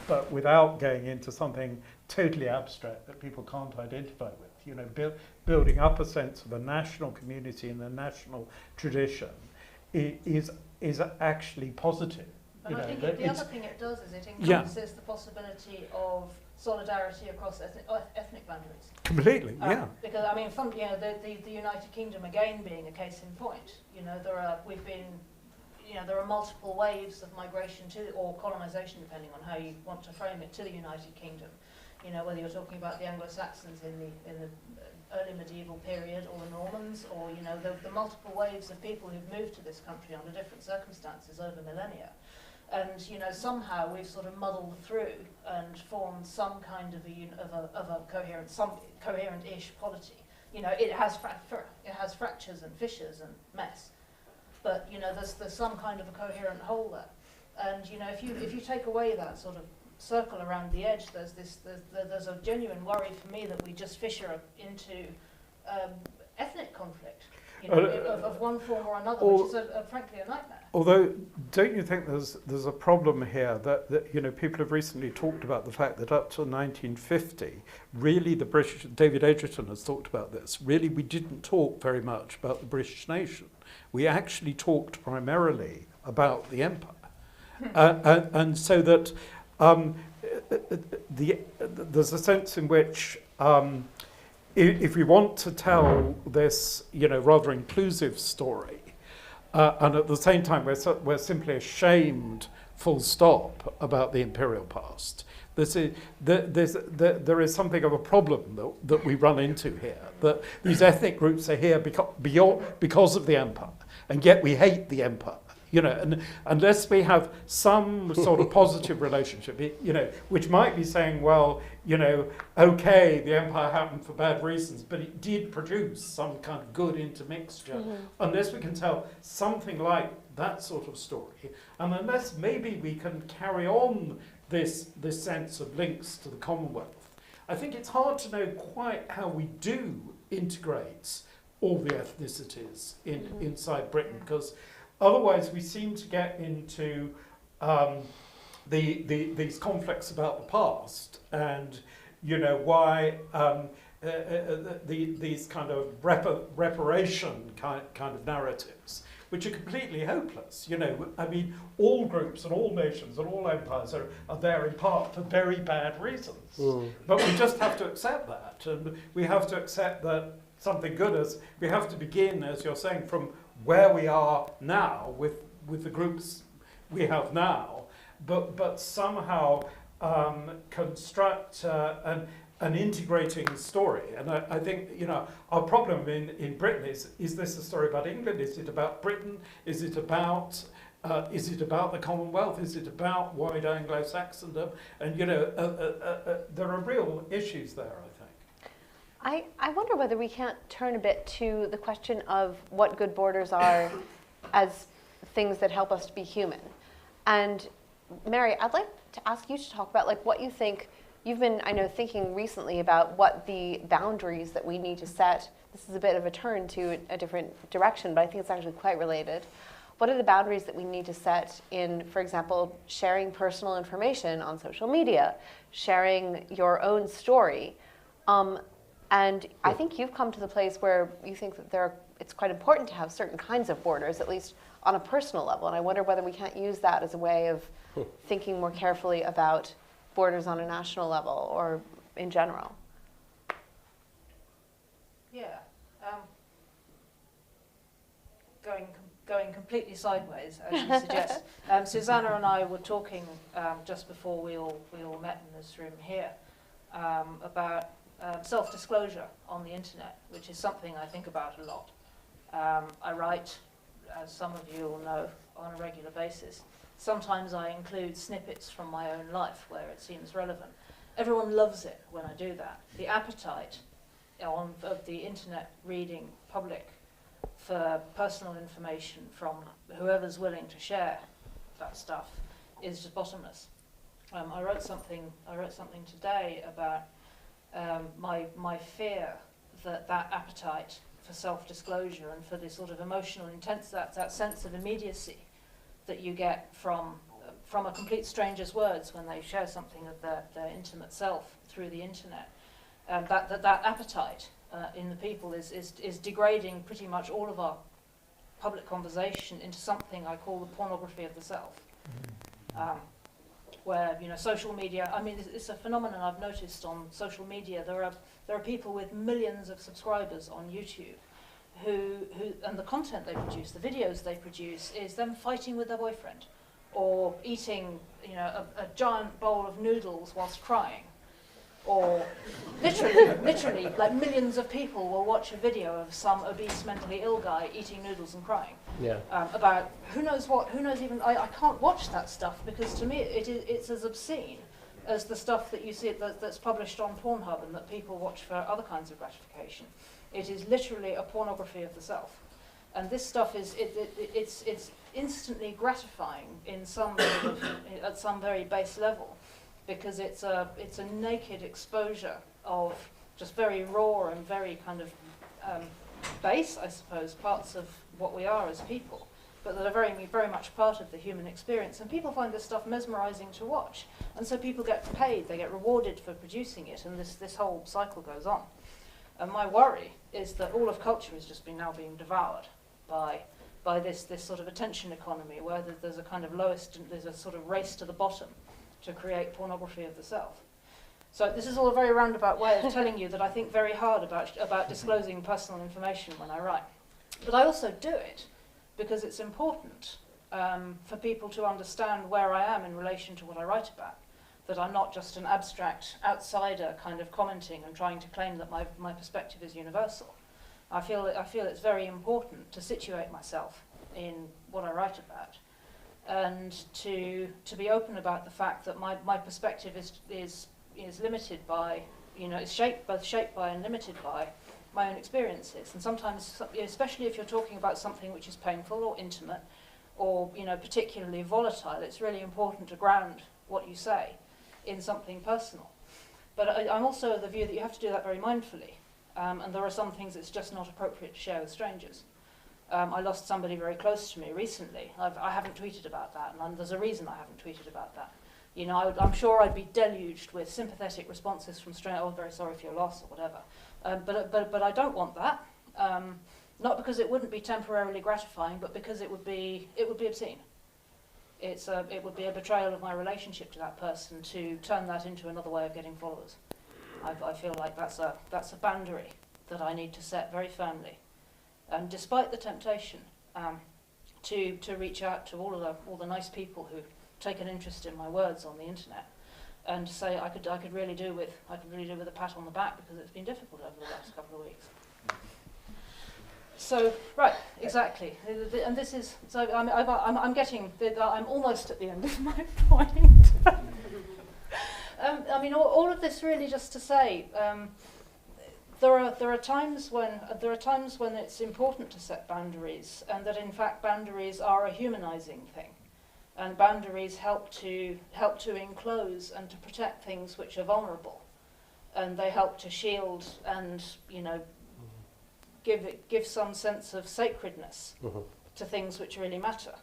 but without going into something totally abstract that people can't identify with. You know, building up a sense of a national community and a national tradition is actually positive. And I think the other thing it does is it Yeah. encompasses the possibility of solidarity across ethnic boundaries. Completely, yeah. Because I mean, from, you know, the United Kingdom again being a case in point. You know, there are multiple waves of migration to, or colonisation, depending on how you want to frame it, to the United Kingdom. You know, whether you're talking about the Anglo-Saxons in the early medieval period, or the Normans, or, you know, the multiple waves of people who've moved to this country under different circumstances over millennia. And, you know, somehow we've sort of muddled through and formed some kind of a coherent-ish polity. You know, it has fractures and fissures and mess, but, you know, there's some kind of a coherent whole there. And, you know, if you take away that sort of circle around the edge, there's a genuine worry for me that we just fissure into ethnic conflict, you know, of one form or another, which is frankly a nightmare. Although, don't you think there's a problem here that you know, people have recently talked about the fact that up to 1950, really the British, David Edgerton has talked about this, really we didn't talk very much about the British nation. We actually talked primarily about the empire. And so that there's a sense in which if we want to tell this, you know, rather inclusive story, and at the same time we're simply ashamed, full stop, about the imperial past. There is something of a problem that we run into here, that these ethnic groups are here because of the empire, and yet we hate the empire. You know, and unless we have some sort of positive relationship, you know, which might be saying, well, you know, okay, the empire happened for bad reasons, but it did produce some kind of good intermixture. Mm-hmm. Unless we can tell something like that sort of story, and unless maybe we can carry on this sense of links to the Commonwealth, I think it's hard to know quite how we do integrate all the ethnicities inside Britain, because otherwise, we seem to get into these conflicts about the past, and you know why these kind of reparation kind of narratives, which are completely hopeless. You know, I mean, all groups and all nations and all empires are there in part for very bad reasons. Mm. But we just have to accept that, and we have to accept that something good is. We have to begin, as you're saying, from where we are now with the groups we have now, but somehow construct an integrating story. And I think, you know, our problem in Britain is this a story about England? Is it about Britain? Is it about the Commonwealth? Is it about wide Anglo-Saxondom? And, you know, there are real issues there, I think. I wonder whether we can't turn a bit to the question of what good borders are as things that help us to be human. And Mary, I'd like to ask you to talk about like what you think. You've been, I know, thinking recently about what the boundaries that we need to set. This is a bit of a turn to a different direction, but I think it's actually quite related. What are the boundaries that we need to set in, for example, sharing personal information on social media, sharing your own story? And I think you've come to the place where you think that it's quite important to have certain kinds of borders, at least on a personal level. And I wonder whether we can't use that as a way of thinking more carefully about borders on a national level or in general. Yeah. Going completely sideways, as you suggest. Susanna and I were talking just before we all met in this room here about self-disclosure on the internet, which is something I think about a lot. I write, as some of you will know, on a regular basis. Sometimes I include snippets from my own life where it seems relevant. Everyone loves it when I do that. The appetite of the internet reading public for personal information from whoever's willing to share that stuff is just bottomless. I wrote something today about my fear that appetite for self-disclosure and for this sort of emotional intense, that sense of immediacy that you get from a complete stranger's words when they share something of their intimate self through the internet, that appetite in the people is degrading pretty much all of our public conversation into something I call the pornography of the self. Where, you know, social media, I mean, it's a phenomenon I've noticed on social media. There are people with millions of subscribers on YouTube who and the content they produce, the videos they produce, is them fighting with their boyfriend or eating, you know, a giant bowl of noodles whilst crying. Or literally, like millions of people will watch a video of some obese, mentally ill guy eating noodles and crying. Yeah. About who knows even, I can't watch that stuff because to me it's as obscene as the stuff that you see that's published on Pornhub and that people watch for other kinds of gratification. It is literally a pornography of the self. And this stuff it's instantly gratifying in some at some very base level, because it's a naked exposure of just very raw and very kind of base, I suppose, parts of what we are as people, but that are very, very much part of the human experience. And people find this stuff mesmerizing to watch. And so people get paid, they get rewarded for producing it, and this whole cycle goes on. And my worry is that all of culture is just now being devoured by this sort of attention economy, where there's a kind of there's a sort of race to the bottom to create pornography of the self. So this is all a very roundabout way of telling you that I think very hard about disclosing personal information when I write. But I also do it because it's important for people to understand where I am in relation to what I write about, that I'm not just an abstract outsider kind of commenting and trying to claim that my perspective is universal. I feel it's very important to situate myself in what I write about, and to be open about the fact that my perspective is limited by, you know, it's both shaped by and limited by my own experiences. And sometimes, especially if you're talking about something which is painful or intimate or, you know, particularly volatile, it's really important to ground what you say in something personal. But I'm also of the view that you have to do that very mindfully, and there are some things it's just not appropriate to share with strangers. I lost somebody very close to me recently. I haven't tweeted about that, and there's a reason I haven't tweeted about that. You know, I'm sure I'd be deluged with sympathetic responses from strangers. Oh, very sorry for your loss, or whatever. But I don't want that. Not because it wouldn't be temporarily gratifying, but because it would be obscene. It would be a betrayal of my relationship to that person to turn that into another way of getting followers. I feel like that's a boundary that I need to set very firmly. And despite the temptation to reach out to all the nice people who take an interest in my words on the internet, and to say I could really do with a pat on the back, because it's been difficult over the last couple of weeks. So right, exactly, and this is so. I'm almost at the end of my point. I mean, all of this really just to say. There are times when it's important to set boundaries, and that in fact boundaries are a humanizing thing, and boundaries help to enclose and to protect things which are vulnerable, and they help to shield and, you know, give some sense of sacredness to things which really matter.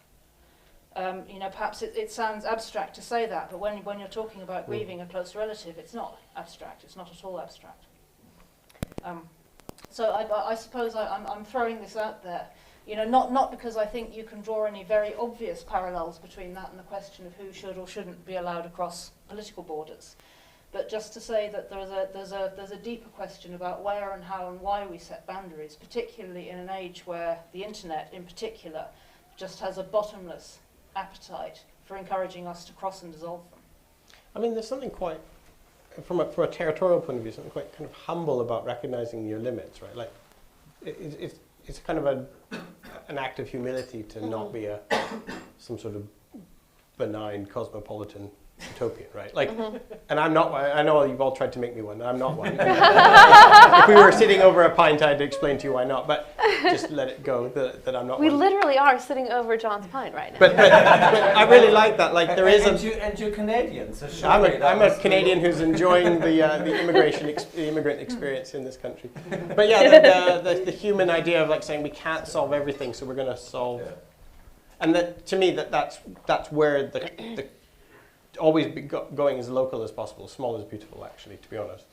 You know, perhaps it sounds abstract to say that, but when you're talking about grieving a close relative, it's not abstract. It's not at all abstract. So I suppose I'm throwing this out there, you know, not because I think you can draw any very obvious parallels between that and the question of who should or shouldn't be allowed across political borders, but just to say that there's a deeper question about where and how and why we set boundaries, particularly in an age where the internet, in particular, just has a bottomless appetite for encouraging us to cross and dissolve them. I mean, there's something quite, from a territorial point of view, something quite kind of humble about recognizing your limits, right? Like, it's kind of an act of humility to not be some sort of benign cosmopolitan utopian, right? Like, and I'm not. I know you've all tried to make me one. I'm not one. If we were sitting over a pint, I'd explain to you why not. But just let it go that I'm not We one. literally are sitting over John's pint right now. But I really like that. Like there is and you're Canadian, so I'm surely that a must be- Canadian who's enjoying the immigrant experience in this country. But yeah, the human idea of like saying we can't solve everything, so we're going to solve. Yeah. And that, to me, that's where the always be going as local as possible. Small is beautiful, actually, to be honest.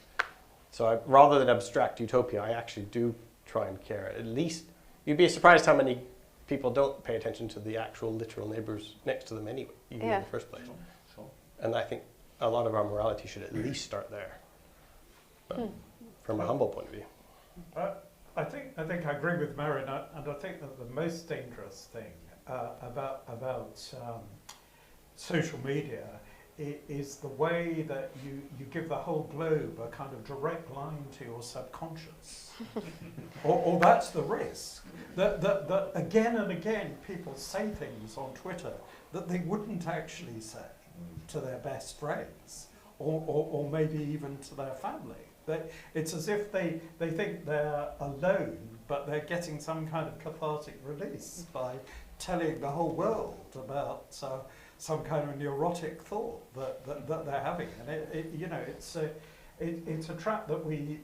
So rather than abstract utopia, I actually do try and care. At least you'd be surprised how many people don't pay attention to the actual literal neighbours next to them anyway, even in the first place. Sure. And I think a lot of our morality should at least start there, but from a humble point of view. I think I agree with Marion, and I think that the most dangerous thing about social media is the way that you give the whole globe a kind of direct line to your subconscious. or that's the risk. That again and again people say things on Twitter that they wouldn't actually say to their best friends or maybe even to their family. It's as if they think they're alone, but they're getting some kind of cathartic release by telling the whole world about some kind of neurotic thought that they're having, and it's a trap that we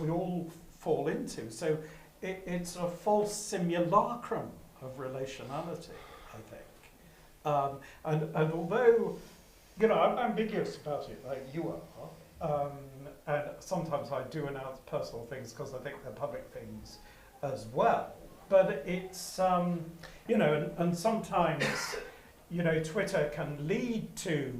all fall into. So it's a false simulacrum of relationality, I think. And although I'm ambiguous about it, like you are, and sometimes I do announce personal things because I think they're public things as well. But it's and sometimes. Twitter can lead to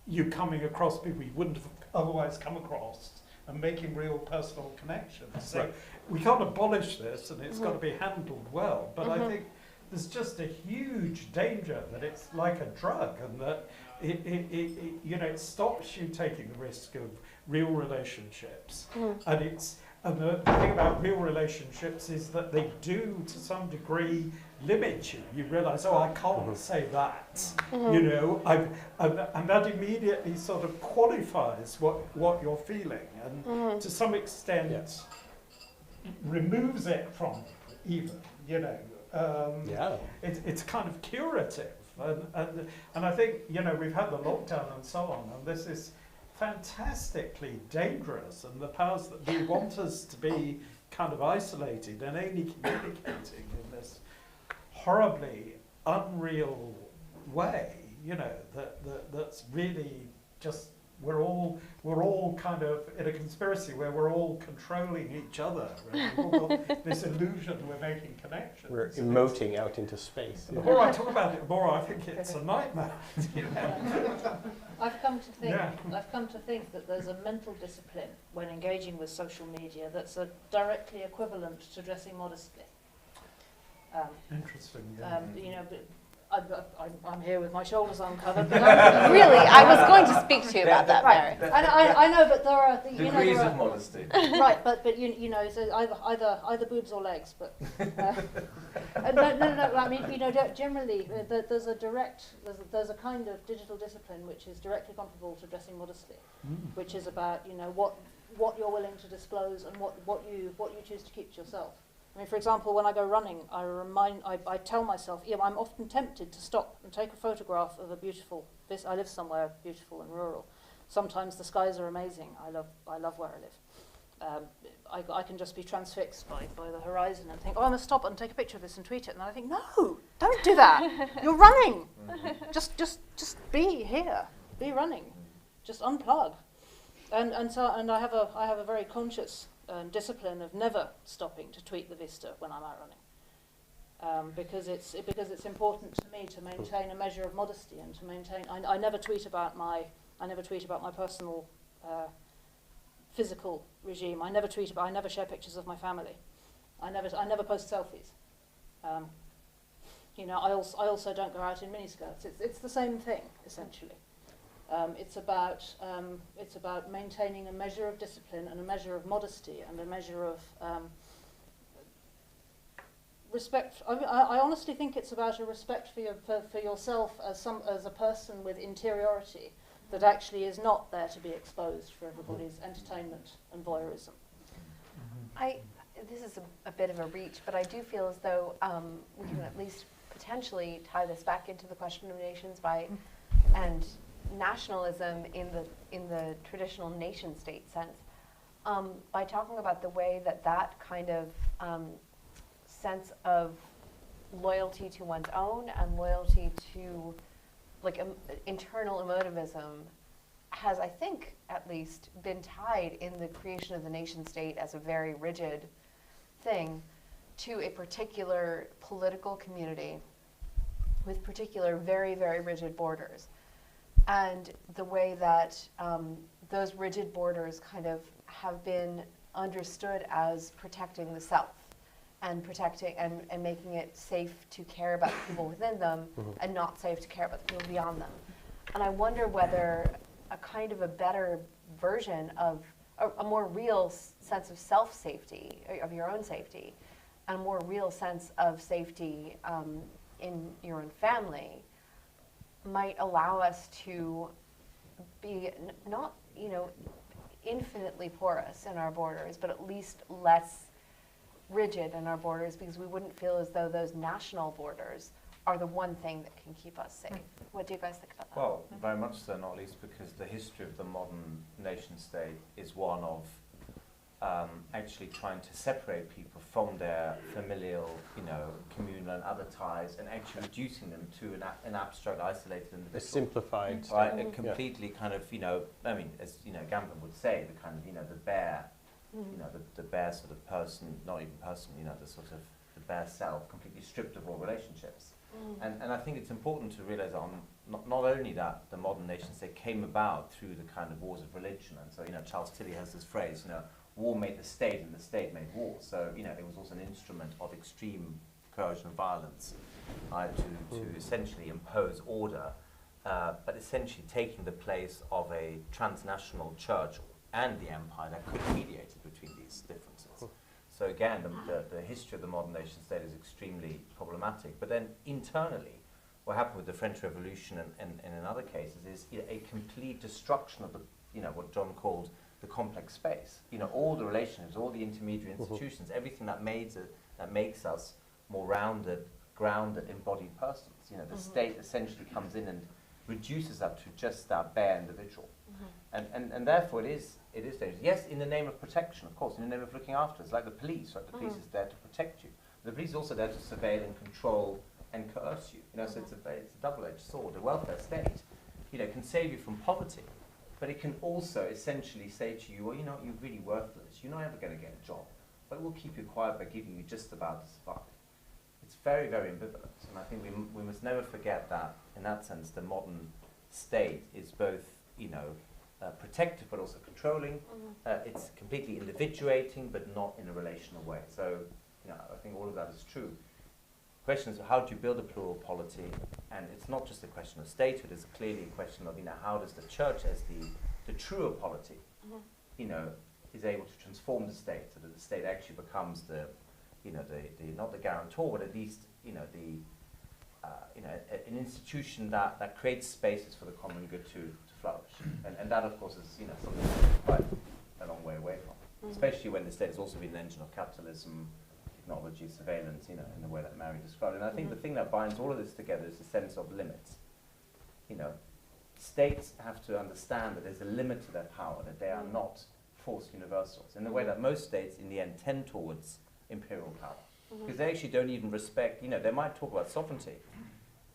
you coming across people you wouldn't have otherwise come across and making real personal connections. So we can't abolish this, and it's got to be handled well. But I think there's just a huge danger that it's like a drug, and that it stops you taking the risk of real relationships, and the thing about real relationships is that they do, to some degree, limit you. You realise, I can't say that. And that immediately sort of qualifies what you're feeling, and to some extent removes it from you, even. It's kind of curative, and I think we've had the lockdown and so on, and this is fantastically dangerous, and the powers that do want us to be kind of isolated and only communicating in this horribly unreal way, that's really just we're all kind of in a conspiracy where we're all controlling each other. We've all got this illusion we're making connections. We're emoting out into space. The more I talk about it, the more I think it's a nightmare. I've come to think that there's a mental discipline when engaging with social media that's directly equivalent to dressing modestly. Interesting. I'm here with my shoulders uncovered. But Really, I was going to speak to you about that, right. Mary. I know, but there are degrees of modesty. Right, but so either boobs or legs. But no. I mean, generally there's a kind of digital discipline which is directly comparable to dressing modestly, which is about what you're willing to disclose and what you choose to keep to yourself. I mean, for example, when I go running, I tell myself, I'm often tempted to stop and take a photograph of a beautiful. I live somewhere beautiful and rural. Sometimes the skies are amazing. I love where I live. I can just be transfixed by the horizon and think, I must stop and take a picture of this and tweet it. And then I think, no, don't do that. You're running. Just be here. Be running. Just unplug. And I have a very conscious discipline of never stopping to tweet the vista when I'm out running, because it's important to me to maintain a measure of modesty and to maintain. I never tweet about my personal physical regime. I never share pictures of my family. I never post selfies. I also don't go out in miniskirts. It's the same thing essentially. It's about maintaining a measure of discipline and a measure of modesty and a measure of respect. I honestly think it's about a respect for yourself as a person with interiority that actually is not there to be exposed for everybody's entertainment and voyeurism. this is a bit of a reach, but I do feel as though we can at least potentially tie this back into the question of nations and nationalism in the traditional nation state sense, by talking about the way that kind of sense of loyalty to one's own and loyalty to like internal emotivism has, I think, at least been tied in the creation of the nation state as a very rigid thing to a particular political community with particular very, very rigid borders. And the way that those rigid borders kind of have been understood as protecting the self and protecting and making it safe to care about the people within them and not safe to care about the people beyond them. And I wonder whether a kind of a better version of a more real sense of self-safety, of your own safety, and a more real sense of safety in your own family might allow us to be not, infinitely porous in our borders, but at least less rigid in our borders, because we wouldn't feel as though those national borders are the one thing that can keep us safe. What do you guys think about that? Well, very much so, not least because the history of the modern nation state is one of actually trying to separate people from their familial, communal and other ties, and actually reducing them to an abstract, isolated individual. A simplified. Right, a completely kind of, as Gambler would say, the kind of, the bare, the bare sort of person, not even person, the sort of the bare self, completely stripped of all relationships. And I think it's important to realize not only that the modern nation state came about through the kind of wars of religion, and so Charles Tilly has this phrase, war made the state and the state made war. So it was also an instrument of extreme coercion and violence to essentially impose order, but essentially taking the place of a transnational church and the empire that could mediate between these differences. So again, the history of the modern nation state is extremely problematic. But then internally, what happened with the French Revolution and in other cases is a complete destruction of the, what John called the complex space. All the relationships, all the intermediary institutions, everything that makes us more rounded, grounded, embodied persons. The state essentially comes in and reduces that to just that bare individual. And therefore it is dangerous. Yes, in the name of protection, of course, in the name of looking after us, like the police, right? The police is there to protect you. The police is also there to surveil and control and coerce you. So it's a double-edged sword. The welfare state, can save you from poverty, but it can also essentially say to you, well, you're really worthless. You're not ever going to get a job, but we'll keep you quiet by giving you just about to survive. It's very, very ambivalent, and I think we must never forget that, in that sense, the modern state is both, protective but also controlling. It's completely individuating, but not in a relational way. So, I think all of that is true. The question is, how do you build a plural polity? And it's not just a question of statehood, it's clearly a question of, how does the church as the truer polity, is able to transform the state so that the state actually becomes the not the guarantor, but at least, an institution that creates spaces for the common good to flourish. And that, of course, is, something that's quite a long way away from, especially when the state has also been an engine of capitalism, technology, surveillance, in the way that Mary described. And I think the thing that binds all of this together is the sense of limits. States have to understand that there's a limit to their power, that they are not forced universals, in the way that most states, in the end, tend towards imperial power. Because they actually don't even respect, they might talk about sovereignty,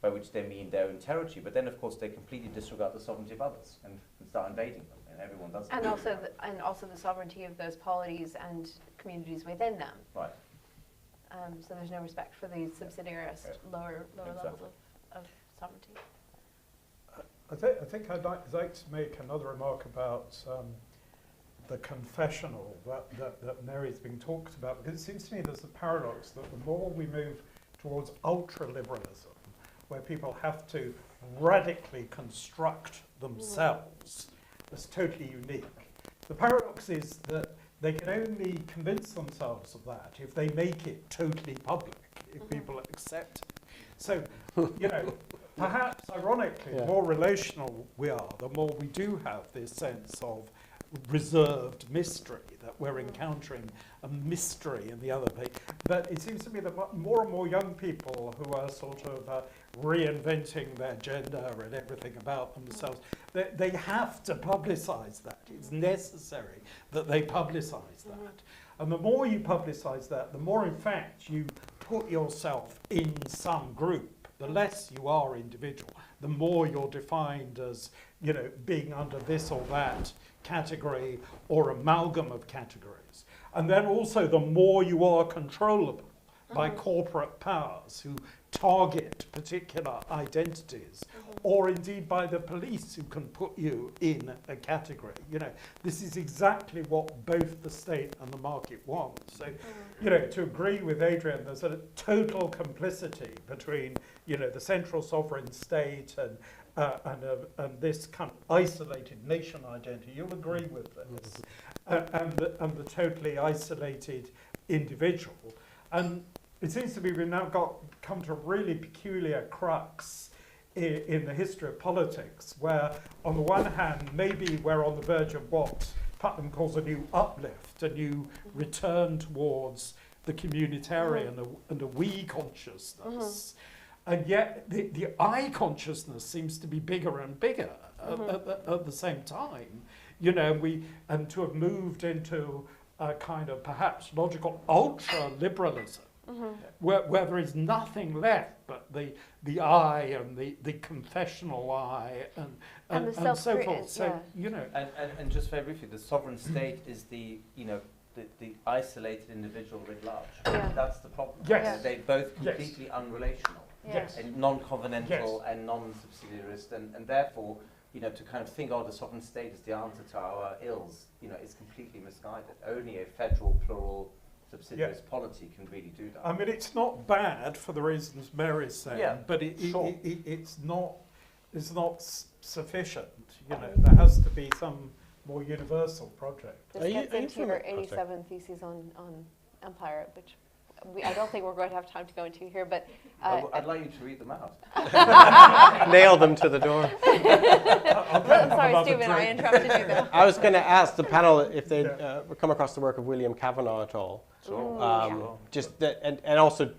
by which they mean their own territory, but then, of course, they completely disregard the sovereignty of others and start invading them, and everyone does And it. also the sovereignty of those polities and communities within them. Right. So there's no respect for the subsidiarist lower Exactly. levels of sovereignty. I think I'd like to make another remark about the confessional that Mary's been talked about, because it seems to me there's a paradox that the more we move towards ultra-liberalism, where people have to radically construct themselves as totally unique, the paradox is that they can only convince themselves of that if they make it totally public, if people accept it. So, perhaps ironically, the more relational we are, the more we do have this sense of reserved mystery, that we're encountering a mystery in the other place. But it seems to me that more and more young people who are sort of reinventing their gender and everything about themselves, they have to publicise that. It's necessary that they publicise that. And the more you publicise that, the more, in fact, you put yourself in some group. The less you are individual, the more you're defined as, you know, being under this or that category or amalgam of categories. And then also the more you are controllable by corporate powers who target particular identities, or indeed by the police who can put you in a category. You know, this is exactly what both the state and the market want. So, you know, to agree with Adrian, there's a total complicity between, you know, the central sovereign state and this kind of isolated nation identity. You'll agree with this, and the totally isolated individual. And it seems to me we've now come to a really peculiar crux in the history of politics, where on the one hand, maybe we're on the verge of what Putnam calls a new uplift, a new return towards the communitarian and a we consciousness. And yet the I consciousness seems to be bigger and bigger at the same time. You know, and to have moved into a kind of perhaps logical ultra-liberalism, where there is nothing left but the I and the confessional I and so forth. So, you know. And just very briefly, the sovereign state is the isolated individual writ large. Yeah. That's the problem. Yes. They're both completely unrelational. Yes. And non-covenantal and non-subsidiarist, and therefore, you know, to kind of think, the sovereign state is the answer to our ills, you know, is completely misguided. Only a federal, plural, subsidiarist polity can really do that. I mean, it's not bad for the reasons Mary's saying, but it's not sufficient. You know, there has to be some more universal project. This gets into your 87 theses on empire, which I don't think we're going to have time to go into here, but... I'd like you to read them out. Nail them to the door. I'm sorry, Stephen, I interrupted you there. I was going to ask the panel if they'd come across the work of William Kavanagh at all. Just that, and also,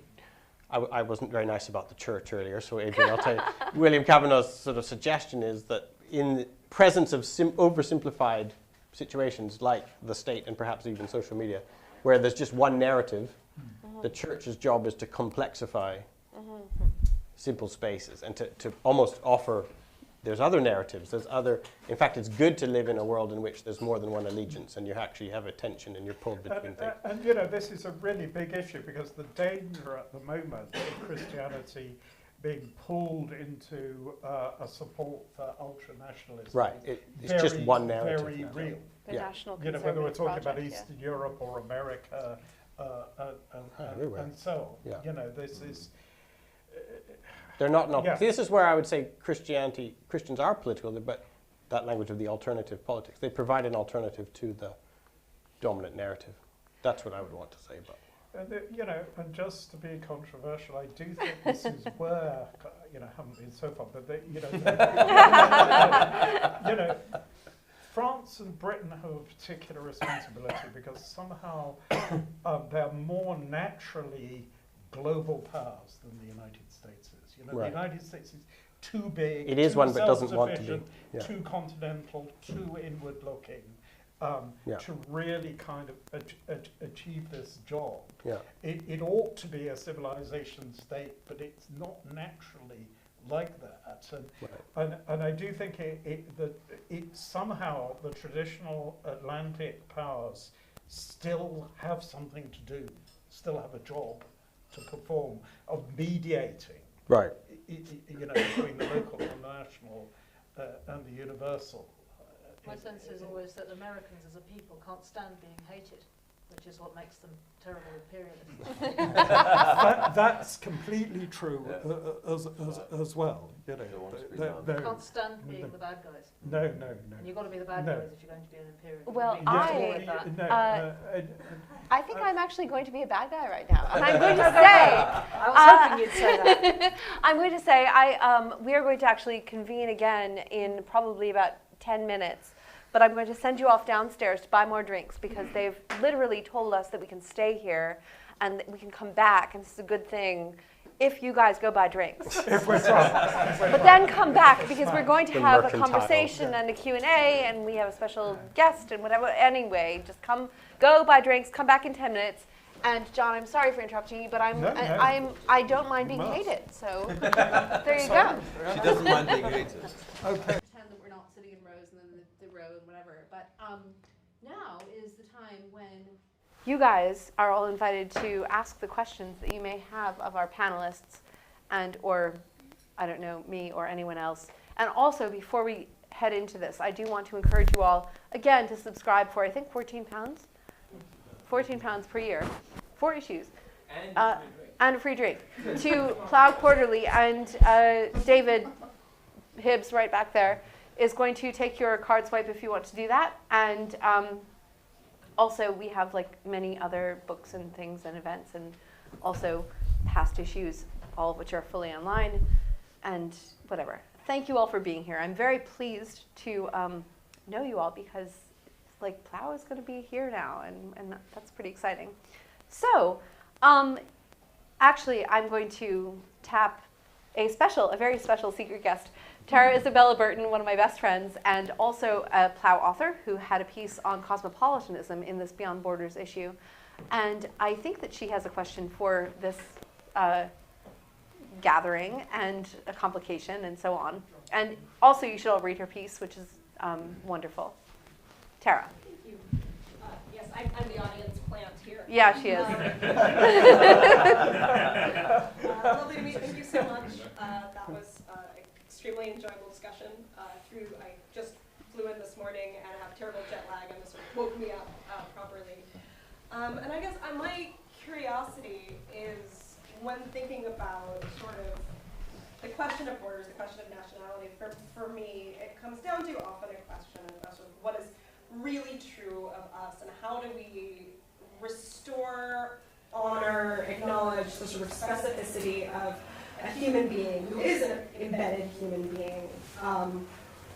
I wasn't very nice about the church earlier, so Adrian, I'll tell you. William Kavanagh's sort of suggestion is that in the presence of oversimplified situations like the state and perhaps even social media, where there's just one narrative, the church's job is to complexify simple spaces and to almost offer, there's other narratives, in fact, it's good to live in a world in which there's more than one allegiance and you actually have a tension and you're pulled between things. And you know, this is a really big issue because the danger at the moment of Christianity being pulled into a support for ultranationalism. Right, it's just one narrative. Very real. The national You know, whether we're talking about project, Eastern Europe or America and so on. You know, this is... They're not this is where I would say Christians are political, but that language of the alternative politics. They provide an alternative to the dominant narrative. That's what I would want to say about it. You know, and just to be controversial, I do think this is where, you know, haven't been so far, but you know, France and Britain have a particular responsibility because somehow they're more naturally global powers than the United States is. You know, the United States is too big. It is one, but doesn't want to be. Too continental, too inward-looking. To really kind of achieve this job. It ought to be a civilization state, but it's not naturally like that. And I do think it somehow, the traditional Atlantic powers still have something to do, still have a job to perform of mediating. Right. You know, between the local and the national and the universal. My sense is always that Americans as a people can't stand being hated, which is what makes them terrible imperialists. That's completely true as well. You know, they can't stand being the bad guys. No. And you've got to be the bad guys if you're going to be an imperialist. Well, I think I'm actually going to be a bad guy right now. And I'm going to say... I was hoping you'd say that. I'm going to say we are going to actually convene again in probably about 10 minutes but I'm going to send you off downstairs to buy more drinks because they've literally told us that we can stay here and that we can come back, and this is a good thing if you guys go buy drinks. If we're smart. But then come back because we're going to The have a mercantile. conversation and a Q&A, and we have a special guest and whatever. Anyway, just go buy drinks, come back in 10 minutes. And John, I'm sorry for interrupting you, but I don't mind being hated. So there you go. She doesn't mind being hated. Okay. Pretend that we're not sitting in rows and then the row and whatever. But now is the time when you guys are all invited to ask the questions that you may have of our panelists and or, I don't know, me or anyone else. And also, before we head into this, I do want to encourage you all, again, to subscribe for, I think, £14. £14 per year, 4 issues. And a free drink. To Plough Quarterly, and David Hibbs right back there is going to take your card swipe if you want to do that. And also we have like many other books and things and events, and also past issues, all of which are fully online and whatever. Thank you all for being here. I'm very pleased to know you all because like Plough is going to be here now, and that's pretty exciting. So, actually, I'm going to tap a very special secret guest, Tara Isabella Burton, one of my best friends, and also a Plough author who had a piece on cosmopolitanism in this Beyond Borders issue. And I think that she has a question for this gathering and a complication and so on. And also, you should all read her piece, which is wonderful. Tara. Thank you. Yes, I'm the audience plant here. Yeah, she is. Lovely to meet you. Thank you so much. That was an extremely enjoyable discussion. I just flew in this morning and I have terrible jet lag, and this sort of woke me up properly. And I guess my curiosity is when thinking about sort of the question of borders, the question of nationality, for me, it comes down to often a question of sort of what is really true of us, and how do we restore, honor, acknowledge the sort of specificity of a human being who is an embedded human being,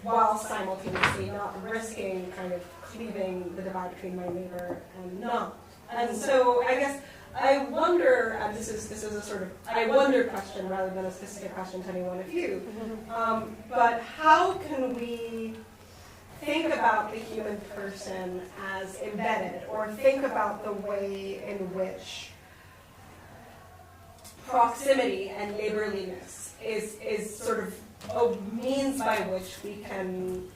while simultaneously not risking kind of cleaving the divide between my neighbor and not. And so I guess I wonder, and this is a sort of I wonder question rather than a specific question to any one of you, but how can we think about the human person as embedded, or think about the way in which proximity and neighborliness is sort of a means by which we can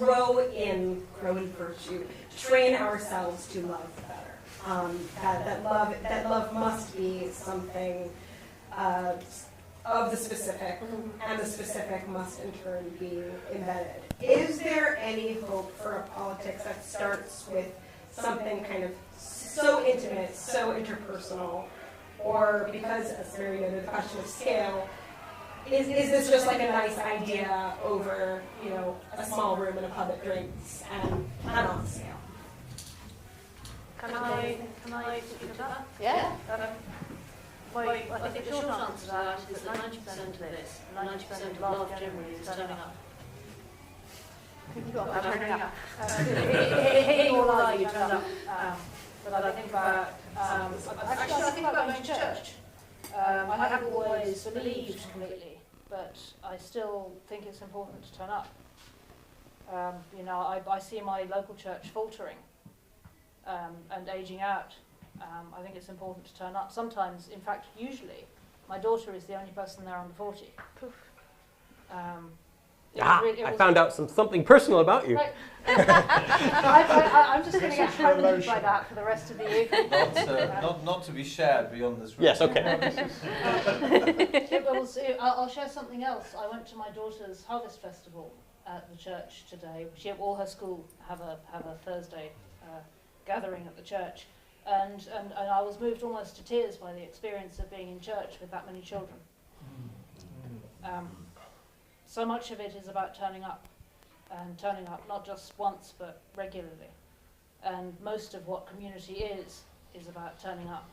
grow in virtue, train ourselves to love better. That love must be something of the specific, and the specific must in turn be embedded. Is there any hope for a politics that starts with something kind of so intimate, so interpersonal, or because, as Mary noted, the question of scale, is this just like a nice idea over, a small room in a pub at drinks and not on scale? Can I speak to that? Yeah. I think the short answer to that is that 90% of this, 90% of love generally is turning up. Turning up. Hitting all that you turn up. But I think about, actually I think about going to church. I haven't always believed completely, but I still think it's important to turn up. I see my local church faltering and aging out. I think it's important to turn up. Sometimes, in fact, usually, my daughter is the only person there under 40. I found out something personal about you. Right. I'm just going to get hounded by that for the rest of the evening. Not to be shared beyond this room. Yes, okay. I'll share something else. I went to my daughter's Harvest Festival at the church today. All her school have a Thursday gathering at the church. And I was moved almost to tears by the experience of being in church with that many children. So much of it is about turning up, and turning up not just once but regularly. And most of what community is about turning up.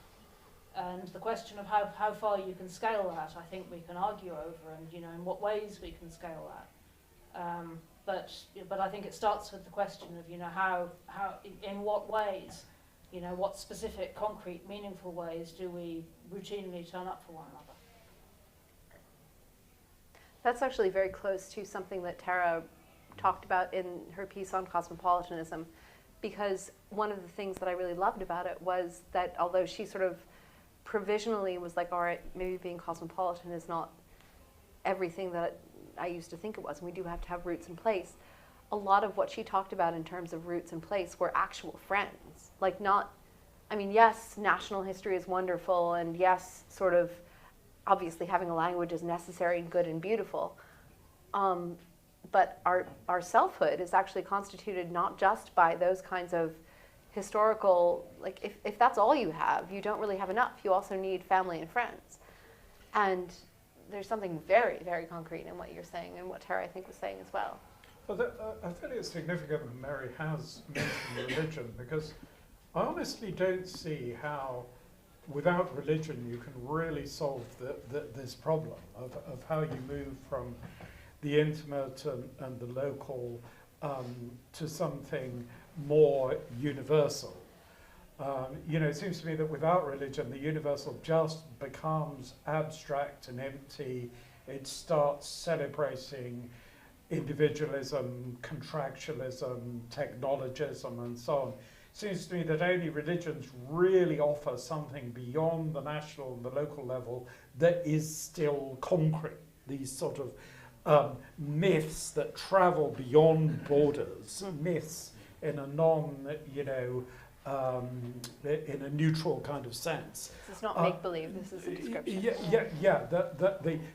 And the question of how far you can scale that, I think we can argue over, and in what ways we can scale that. But I think it starts with the question of, you know, how in what ways, you know, what specific, concrete, meaningful ways do we routinely turn up for one another? That's actually very close to something that Tara talked about in her piece on cosmopolitanism, because one of the things that I really loved about it was that although she sort of provisionally was like, all right, maybe being cosmopolitan is not everything that I used to think it was, and we do have to have roots in place. A lot of what she talked about in terms of roots in place were actual friends. Like not, I mean, yes, national history is wonderful, and yes, sort of, obviously having a language is necessary and good and beautiful. But our selfhood is actually constituted not just by those kinds of historical, like if that's all you have, you don't really have enough. You also need family and friends. And there's something very, very concrete in what you're saying and what Tara, I think, was saying as well. Well, I think it's significant that Mary has mentioned religion, because I honestly don't see how, without religion, you can really solve this problem of how you move from the intimate and the local to something more universal. You know, it seems to me that without religion, the universal just becomes abstract and empty. It starts celebrating individualism, contractualism, technologism, and so on. It seems to me that only religions really offer something beyond the national and the local level that is still concrete. These sort of myths that travel beyond borders, myths in a in a neutral kind of sense. This is not make-believe, this is a description.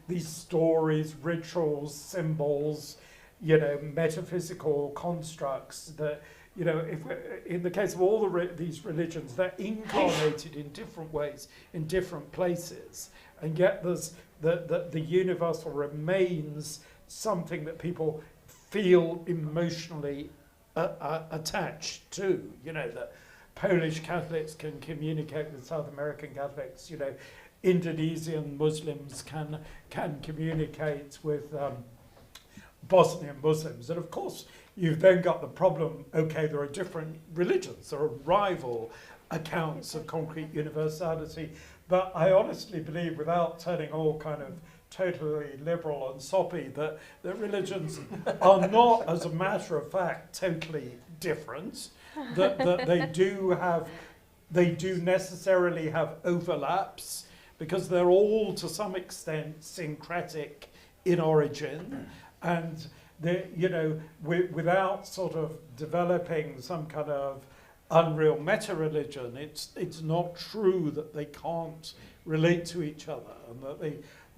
These stories, rituals, symbols, you know, metaphysical constructs that, you know, if in the case of all these religions, they're incarnated in different ways, in different places, and yet there's the universal remains something that people feel emotionally attached to. You know, that Polish Catholics can communicate with South American Catholics. You know, Indonesian Muslims can communicate with Bosnian Muslims, and of course you've then got the problem. Okay, there are different religions. There are rival accounts of concrete universality. But I honestly believe, without turning all kind of totally liberal and soppy, that religions are not, as a matter of fact, totally different. That they do necessarily have overlaps, because they're all to some extent syncretic in origin, and they, you know, without sort of developing some kind of unreal meta-religion, it's not true that they can't relate to each other, and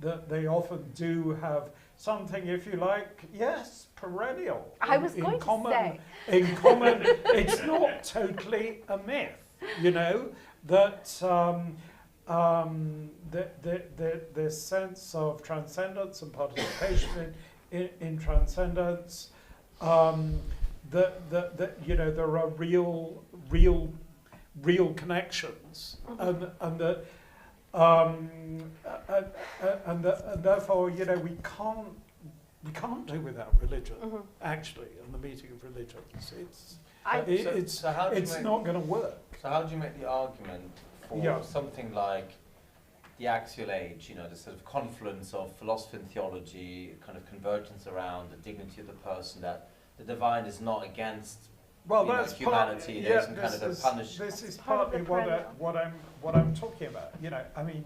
that they often do have something, if you like, yes, perennial. I was going to say. In common, it's not totally a myth, you know, that this sense of transcendence and participation in transcendence, that you know, there are real connections, and therefore, you know, we can't do without religion. Actually, and the meeting of religions, it's not going to work. So how do you make the argument for something like the axial age? You know, the sort of confluence of philosophy and theology, kind of convergence around the dignity of the person, that the divine is not against humanity. There isn't kind of a punishment. This is partly what I'm talking about. You know, I mean,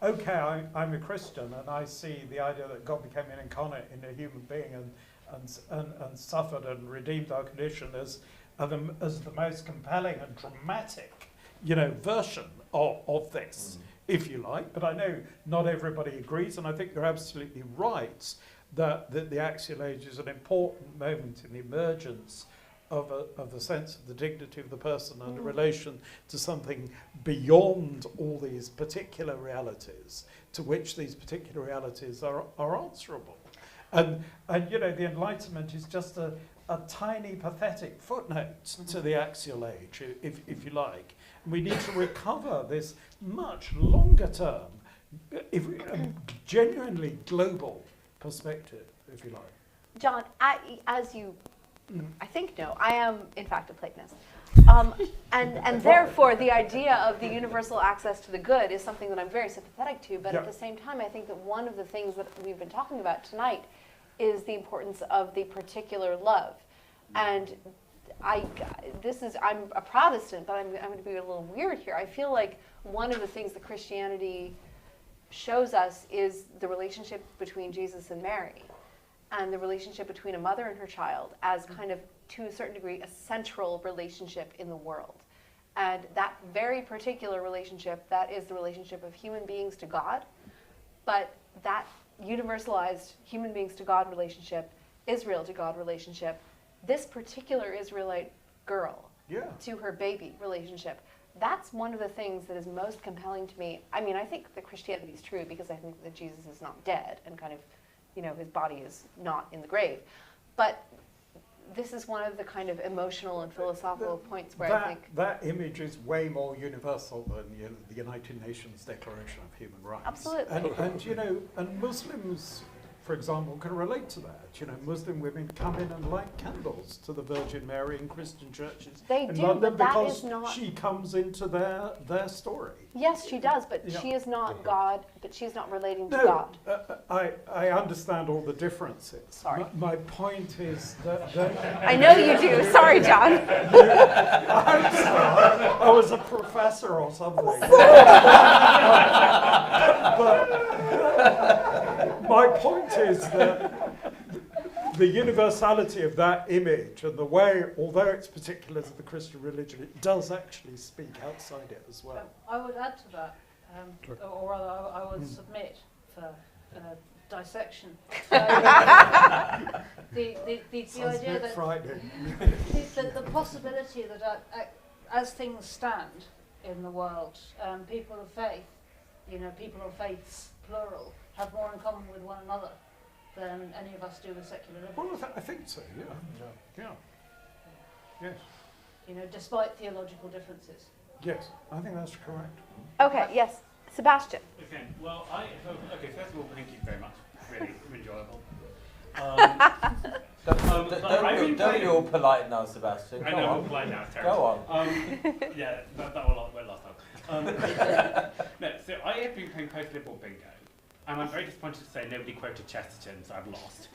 okay, I'm a Christian, and I see the idea that God became incarnate in a human being and suffered and redeemed our condition as the most compelling and dramatic, you know, version of this, if you like. But I know not everybody agrees, and I think you're absolutely right that the axial age is an important moment in the emergence of the sense of the dignity of the person and a relation to something beyond all these particular realities, to which these particular realities are answerable. And you know, the Enlightenment is just a tiny pathetic footnote to the axial age, if you like. And we need to recover this much longer term, genuinely global perspective, if you like. John, as you, I think know, I am in fact a Platonist. And therefore, the idea of the universal access to the good is something that I'm very sympathetic to, but at the same time, I think that one of the things that we've been talking about tonight is the importance of the particular love. And I'm a Protestant, but I'm going to be a little weird here. I feel like one of the things that Christianity shows us is the relationship between Jesus and Mary, and the relationship between a mother and her child as kind of, to a certain degree, a central relationship in the world. And that very particular relationship, that is the relationship of human beings to God, but that universalized human beings to God relationship, Israel to God relationship, this particular Israelite girl to her baby relationship, that's one of the things that is most compelling to me. I mean, I think that Christianity is true because I think that Jesus is not dead and kind of, you know, his body is not in the grave. But this is one of the kind of emotional and philosophical points where I think that image is way more universal than the United Nations Declaration of Human Rights. Absolutely. And you know, and Muslims, for example, can relate to that. You know, Muslim women come in and light candles to the Virgin Mary in Christian churches in London because she comes into their story. Yes, she does, but she is not God, but she's not relating to God. I understand all the differences. Sorry. My point is that I know you do. Sorry, John. I'm sorry. I was a professor or something. But my point is that the universality of that image and the way, although it's particular to the Christian religion, it does actually speak outside it as well. I would add to that, or rather, I would submit for dissection. The idea that the possibility that as things stand in the world, people of faith, you know, people of faiths, plural, have more in common with one another than any of us do with secular liberals. Well, I think so, yeah. Yes. You know, despite theological differences. Yes, I think that's correct. Okay, yes. Sebastian. Okay, well, first of all, thank you very much. Really enjoyable. Don't be all polite now, Sebastian. I know, I'm polite now, it's terrible. Go on. Yeah, that went last time. No, so I have been playing post-liberal bingo, and I'm very disappointed to say nobody quoted Chesterton, so I've lost.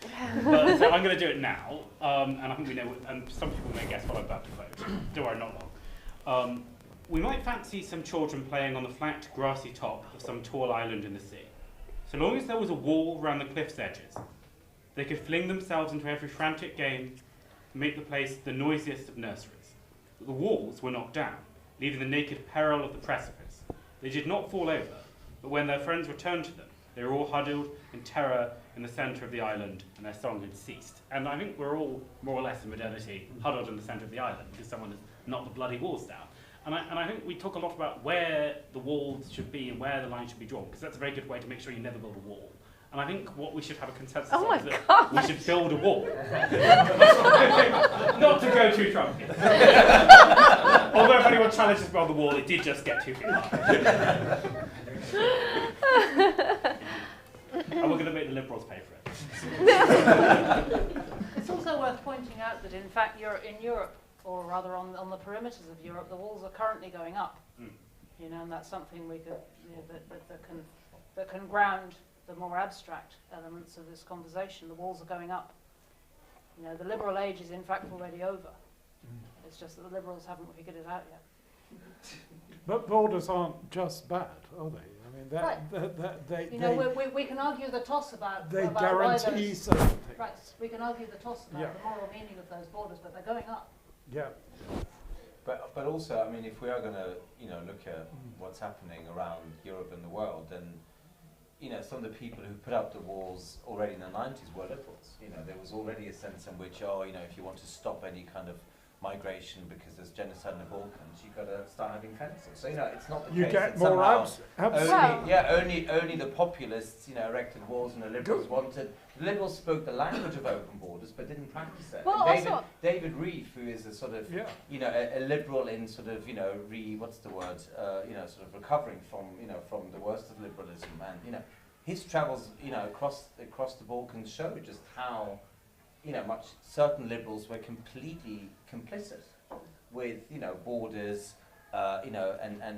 But, so I'm going to do it now, and I think we know, and some people may guess what I'm about to quote. Don't worry, not long. We might fancy some children playing on the flat, grassy top of some tall island in the sea. So long as there was a wall round the cliff's edges, they could fling themselves into every frantic game and make the place the noisiest of nurseries. But the walls were knocked down, leaving the naked peril of the precipice. They did not fall over, but when their friends returned to them, they were all huddled in terror in the centre of the island, and their song had ceased. And I think we're all, more or less in modernity, huddled in the centre of the island because someone has knocked the bloody walls down. And I think we talk a lot about where the walls should be and where the line should be drawn, because that's a very good way to make sure you never build a wall. And I think what we should have a consensus on is that we should build a wall. Not to go too Trumpian. Although if anyone challenges me on the wall, it did just get 2 feet high. And we're going to make the Liberals pay for it. It's also worth pointing out that in fact in Europe, or rather on the perimeters of Europe, the walls are currently going up. You know, and that's something we could, you know, that can ground the more abstract elements of this conversation. The walls are going up. You know, the liberal age is in fact already over. It's just that the liberals haven't figured it out yet. But borders aren't just bad, are they? I mean, we can argue the toss about they about guarantee certain things. Right, we can argue the toss about the moral meaning of those borders, but they're going up. Yeah. But also, I mean, if we are going to, you know, look at what's happening around Europe and the world, then, you know, some of the people who put up the walls already in the 90s were liberals. You know, there was already a sense in which, you know, if you want to stop any kind of migration because there's genocide in the Balkans, you've got to start having fences. So, you know, it's not the case get that more only the populists, you know, erected walls and the liberals wanted. The liberals spoke the language of open borders but didn't practice it. Well, David Reeve, who is a sort of, you know, a liberal in sort of, you know, you know, sort of recovering from, you know, from the worst of liberalism, and, you know, his travels, you know, across the Balkans show just how certain liberals were completely complicit with, borders, and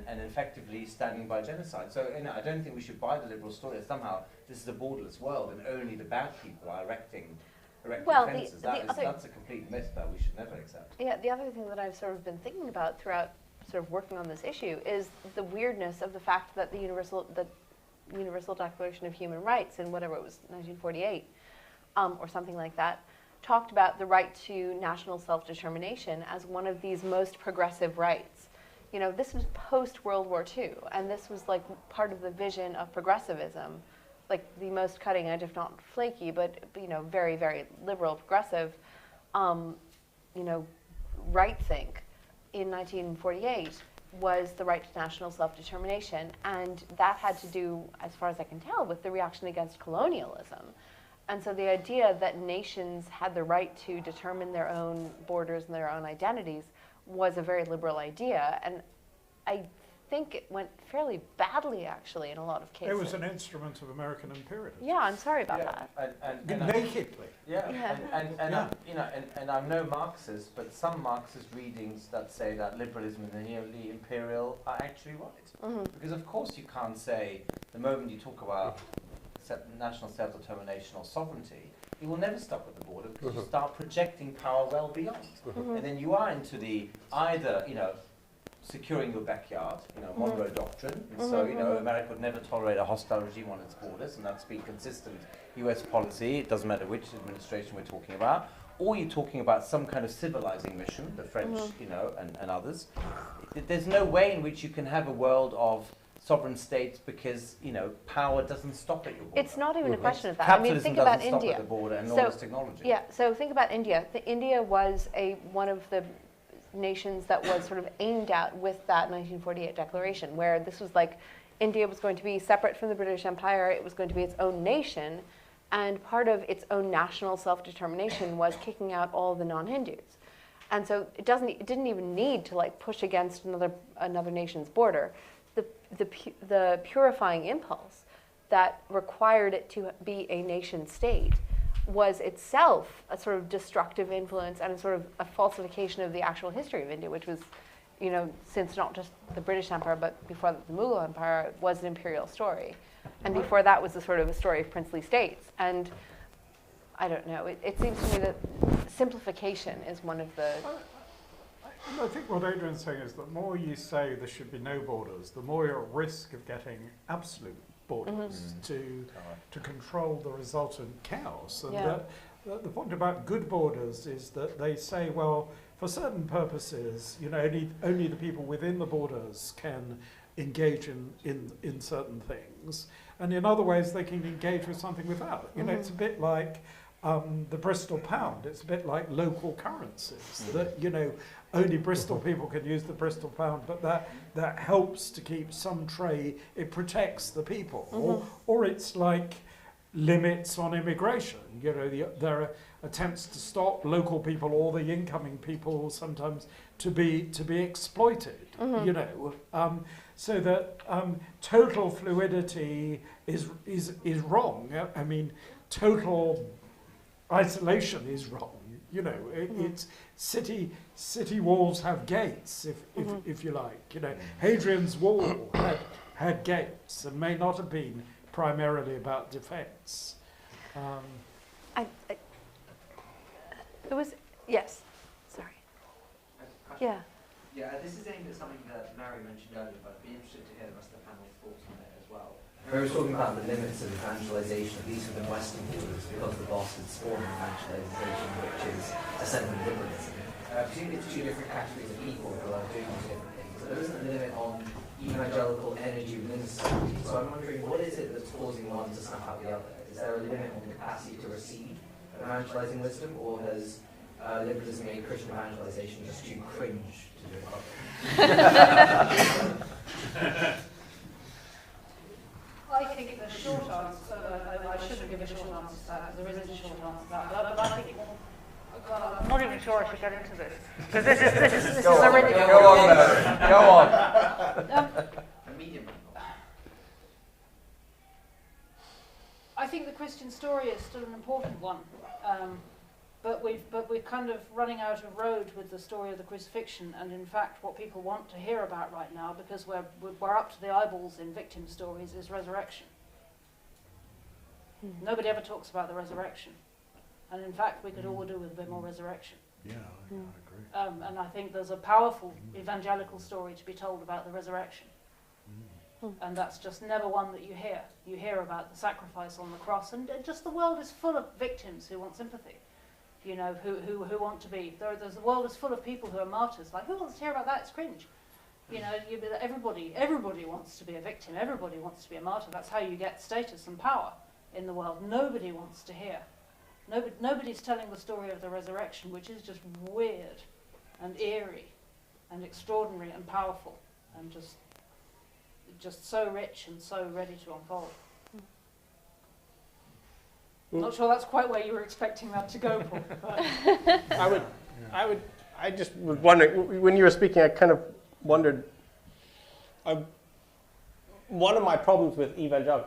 effectively standing by genocide. So, I don't think we should buy the liberal story that somehow this is a borderless world and only the bad people are erecting fences. That's a complete myth that we should never accept. Yeah, the other thing that I've sort of been thinking about throughout sort of working on this issue is the weirdness of the fact that the Universal Declaration of Human Rights in whatever it was, 1948, or something like that, talked about the right to national self-determination as one of these most progressive rights. This was post-World War II, and this was like part of the vision of progressivism, like the most cutting edge, if not flaky, but very, very liberal, progressive, right think in 1948 was the right to national self-determination, and that had to do, as far as I can tell, with the reaction against colonialism. And so the idea that nations had the right to determine their own borders and their own identities was a very liberal idea, and I think it went fairly badly, actually, in a lot of cases. It was an instrument of American imperialism. Yeah, I'm sorry about that. Nakedly. And I'm no Marxist, but some Marxist readings that say that liberalism and the neo-imperial are actually right. Because of course you can't say, the moment you talk about national self-determination or sovereignty, you will never stop at the border because you start projecting power well beyond. And then you are into the either, securing your backyard, Monroe Doctrine. And so, America would never tolerate a hostile regime on its borders, and that's been consistent US policy. It doesn't matter which administration we're talking about. Or you're talking about some kind of civilizing mission, the French, and others. There's no way in which you can have a world of sovereign states because, power doesn't stop at your border. It's not even a question of that. Capitalism think about doesn't stop India. at the border, and nor does technology. Yeah, so think about India. India was one of the nations that was sort of aimed at with that 1948 declaration, where this was like India was going to be separate from the British Empire, it was going to be its own nation, and part of its own national self-determination was kicking out all the non-Hindus. And so it didn't even need to like push against another nation's border. The purifying impulse that required it to be a nation state was itself a sort of destructive influence and a sort of a falsification of the actual history of India, which was, since not just the British Empire, but before that, the Mughal Empire was an imperial story. And before that was a sort of a story of princely states. And I don't know, it seems to me that simplification is one of the... I think what Adrian's saying is the more you say there should be no borders, the more you're at risk of getting absolute borders to control the resultant chaos. And the point about good borders is that they say, well, for certain purposes, only the people within the borders can engage in certain things, and in other ways they can engage with something without. It's a bit like the Bristol pound. It's a bit like local currencies that only Bristol people can use the Bristol pound, but that helps to keep some trade. It protects the people, or it's like limits on immigration. There are attempts to stop local people or the incoming people sometimes to be exploited. So that total fluidity is wrong. I mean, total isolation is wrong. It's city walls have gates, if you like. Hadrian's Wall had gates and may not have been primarily about defence. It was, yes, sorry. Yeah. Yeah, this is aimed at something that Mary mentioned earlier, but I'd be interested to hear the rest of the panel's thoughts on it as well. We were talking about the limits of evangelization, at least within Western borders, because the bastard spawn of evangelization, which is essentially liberalism. Presumably it's two different categories of people who are doing these different things. So there isn't a limit on evangelical energy within society. So I'm wondering, what is it that's causing one to snuff out the other? Is there a limit on the capacity to receive evangelizing wisdom, or has liberalism made Christian evangelization just too cringe to do it properly? I think the short answer, I shouldn't give a short answer to that, because there isn't a short answer to that, but I think, I'm not even sure I should get into this, because this is a really... Go on. A medium. I think the Christian story is still an important one. But we're kind of running out of road with the story of the crucifixion, and in fact what people want to hear about right now, because we're up to the eyeballs in victim stories, is resurrection. Nobody ever talks about the resurrection, and in fact we could all do with a bit more resurrection. Yeah, I agree. And I think there's a powerful evangelical story to be told about the resurrection. And that's just never one that you hear. You hear about the sacrifice on the cross, and just the world is full of victims who want sympathy. You know, who want to be. The world is full of people who are martyrs. Like, who wants to hear about that? It's cringe. You know, everybody wants to be a victim. Everybody wants to be a martyr. That's how you get status and power in the world. Nobody wants to hear. Nobody's telling the story of the resurrection, which is just weird and eerie and extraordinary and powerful and just so rich and so ready to unfold. I'm not sure that's quite where you were expecting that to go, Paul. I just was wondering, when you were speaking, I kind of wondered, one of my problems with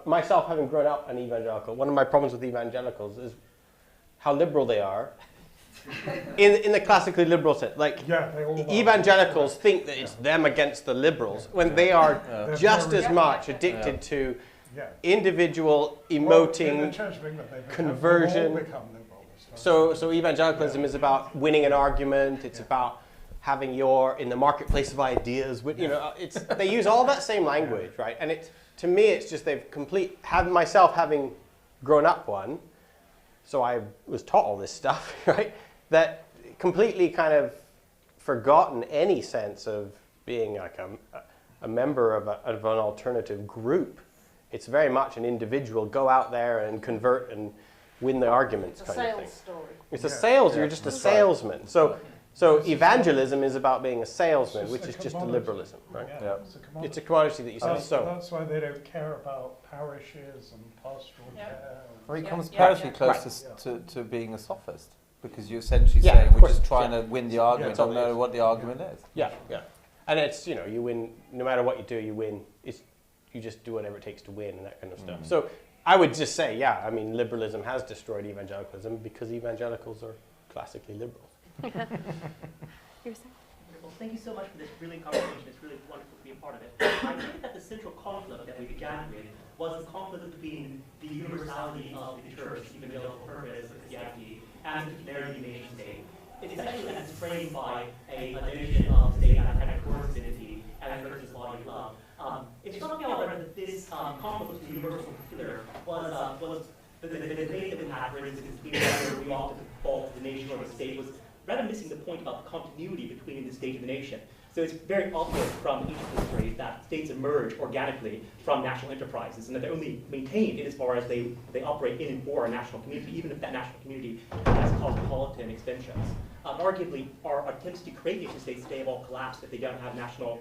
myself having grown up an evangelical, one of my problems with evangelicals is how liberal they are. In the classically liberal sense, like evangelicals think that it's them against the liberals, when they are just as much addicted to individual emoting conversion. So evangelicalism is about winning an argument. It's about having in the marketplace of ideas. You know, they use all that same language, right? And to me, it's just myself having grown up one. So I was taught all this stuff, right? That completely kind of forgotten any sense of being like a member of an alternative group. It's very much an individual, go out there and convert and win the arguments kind of thing. It's a sales story. It's a sales, you're just a salesman. So evangelism is about being a salesman, which is just a liberalism, right? Yeah. It's a commodity that you sell. That's why they don't care about parishes and pastoral care. Well, it comes perilously close to being a sophist, because you're essentially saying we're just trying to win the argument, don't know what the argument is. Yeah. And it's, you win, no matter what you do, you win. You just do whatever it takes to win and that kind of stuff. So I would just say, liberalism has destroyed evangelicalism because evangelicals are classically liberal. Wonderful. Thank you so much for this brilliant conversation. It's really wonderful to be a part of it. I think that the central conflict that we began with was the conflict between the universality of the church, evangelical purpose, Christianity, and the particularity of the nation state. It's essentially as framed by a notion of state and kind of coercive entity and the church's body of love. It struck me, however, that this conflict between universal and particular was the debate that we had, for instance, between whether we ought to default to the nation or the state, was rather missing the point about the continuity between the state and the nation. So it's very obvious from ancient history that states emerge organically from national enterprises, and that they're only maintained in as far as they operate in and for a national community, even if that national community has cosmopolitan extensions. Arguably, our attempts to create nation states today have all collapsed if they don't have national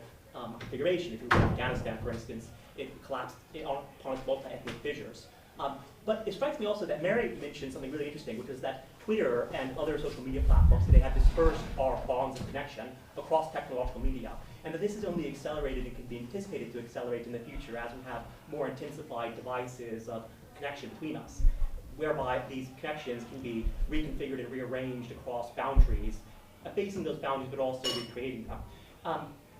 configuration. If you look at Afghanistan, for instance, it collapsed upon its multi-ethnic fissures. But it strikes me also that Mary mentioned something really interesting, which is that Twitter and other social media platforms today have dispersed our bonds of connection across technological media, and that this is only accelerated and can be anticipated to accelerate in the future as we have more intensified devices of connection between us, whereby these connections can be reconfigured and rearranged across boundaries, effacing those boundaries but also recreating them.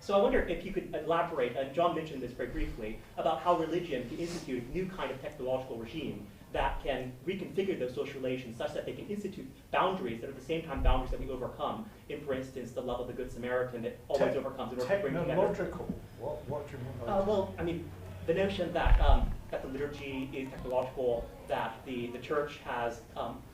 So I wonder if you could elaborate, and John mentioned this very briefly, about how religion can institute a new kind of technological regime that can reconfigure those social relations such that they can institute boundaries that are at the same time boundaries that we overcome. In, for instance, the love of the Good Samaritan that always overcomes in order to bring together. Technological? What do you mean by well, I mean, the notion that that the liturgy is technological, that the church has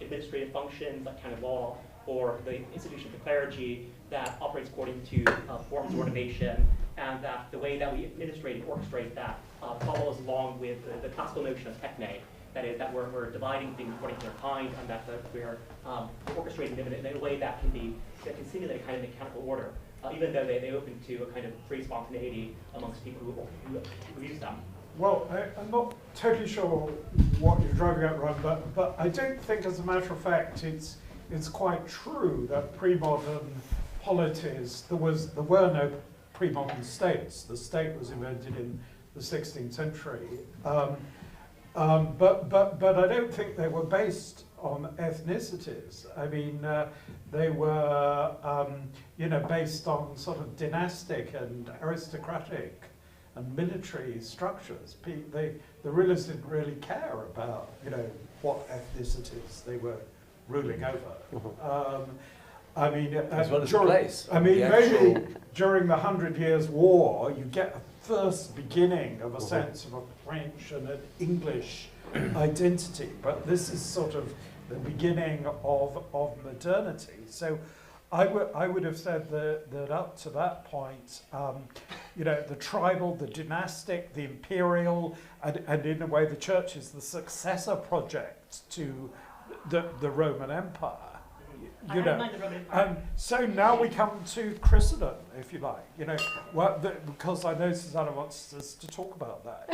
administrative functions like canon law, or the institution of the clergy that operates according to forms of ordination, and that the way that we administrate and orchestrate that follows along with the classical notion of techne. That is, that we're dividing things according to their kind, and that we're orchestrating them in a way that can simulate a kind of mechanical order, even though they open to a kind of free spontaneity amongst people who use them. Well, I'm not totally sure what you're driving at, Ron, but I don't think, as a matter of fact, it's quite true that pre-modern polities, there were no pre-modern states. The state was invented in the 16th century. But I don't think they were based ethnicities. I mean, they were, based on sort of dynastic and aristocratic and military structures. The rulers didn't really care about, what ethnicities they were ruling over. I mean, as well as the place. I mean, maybe during the 100 Years' War, you get a first beginning of a sense of a French and an English identity, but this is sort of the beginning of modernity. So I would have said that up to that point, the tribal, the dynastic, the imperial, and in a way the church is the successor project to the Roman Empire. And so now we come to Christendom, if you like. Because I know Susanna wants us to talk about that.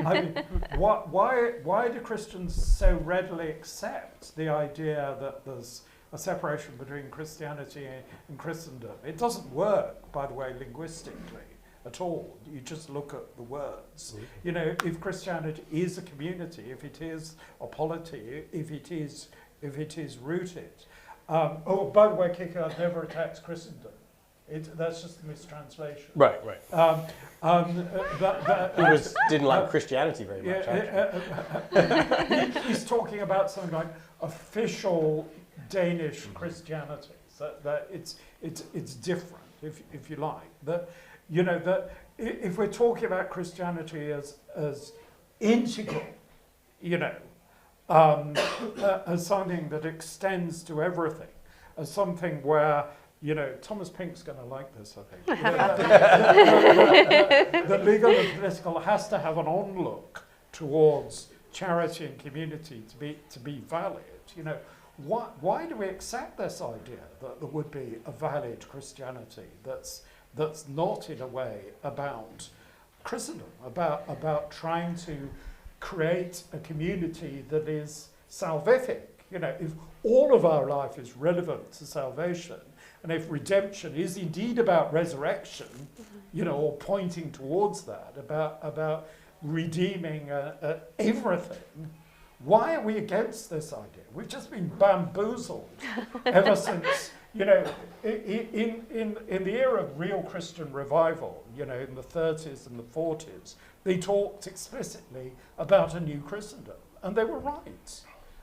I mean, why do Christians so readily accept the idea that there's a separation between Christianity and Christendom? It doesn't work, by the way, linguistically at all. You just look at the words. If Christianity is a community, if it is a polity, if it is rooted. By the way, Kierkegaard never attacks Christendom. That's just a mistranslation. Right. He didn't like Christianity very much, actually. He's talking about something like official Danish Christianity. That it's different, if you like. That if we're talking about Christianity as integral, as something that extends to everything, as something where, Thomas Pink's going to like this, I think. The legal and political has to have an onlook towards charity and community to be valid. Why do we accept this idea that there would be a valid Christianity that's not in a way about Christendom, about trying to create a community that is salvific? If all of our life is relevant to salvation, and if redemption is indeed about resurrection, or pointing towards that, about redeeming everything, why are we against this idea? We've just been bamboozled ever since, in the era of real Christian revival, in the 30s and the 40s, they talked explicitly about a new Christendom, and they were right.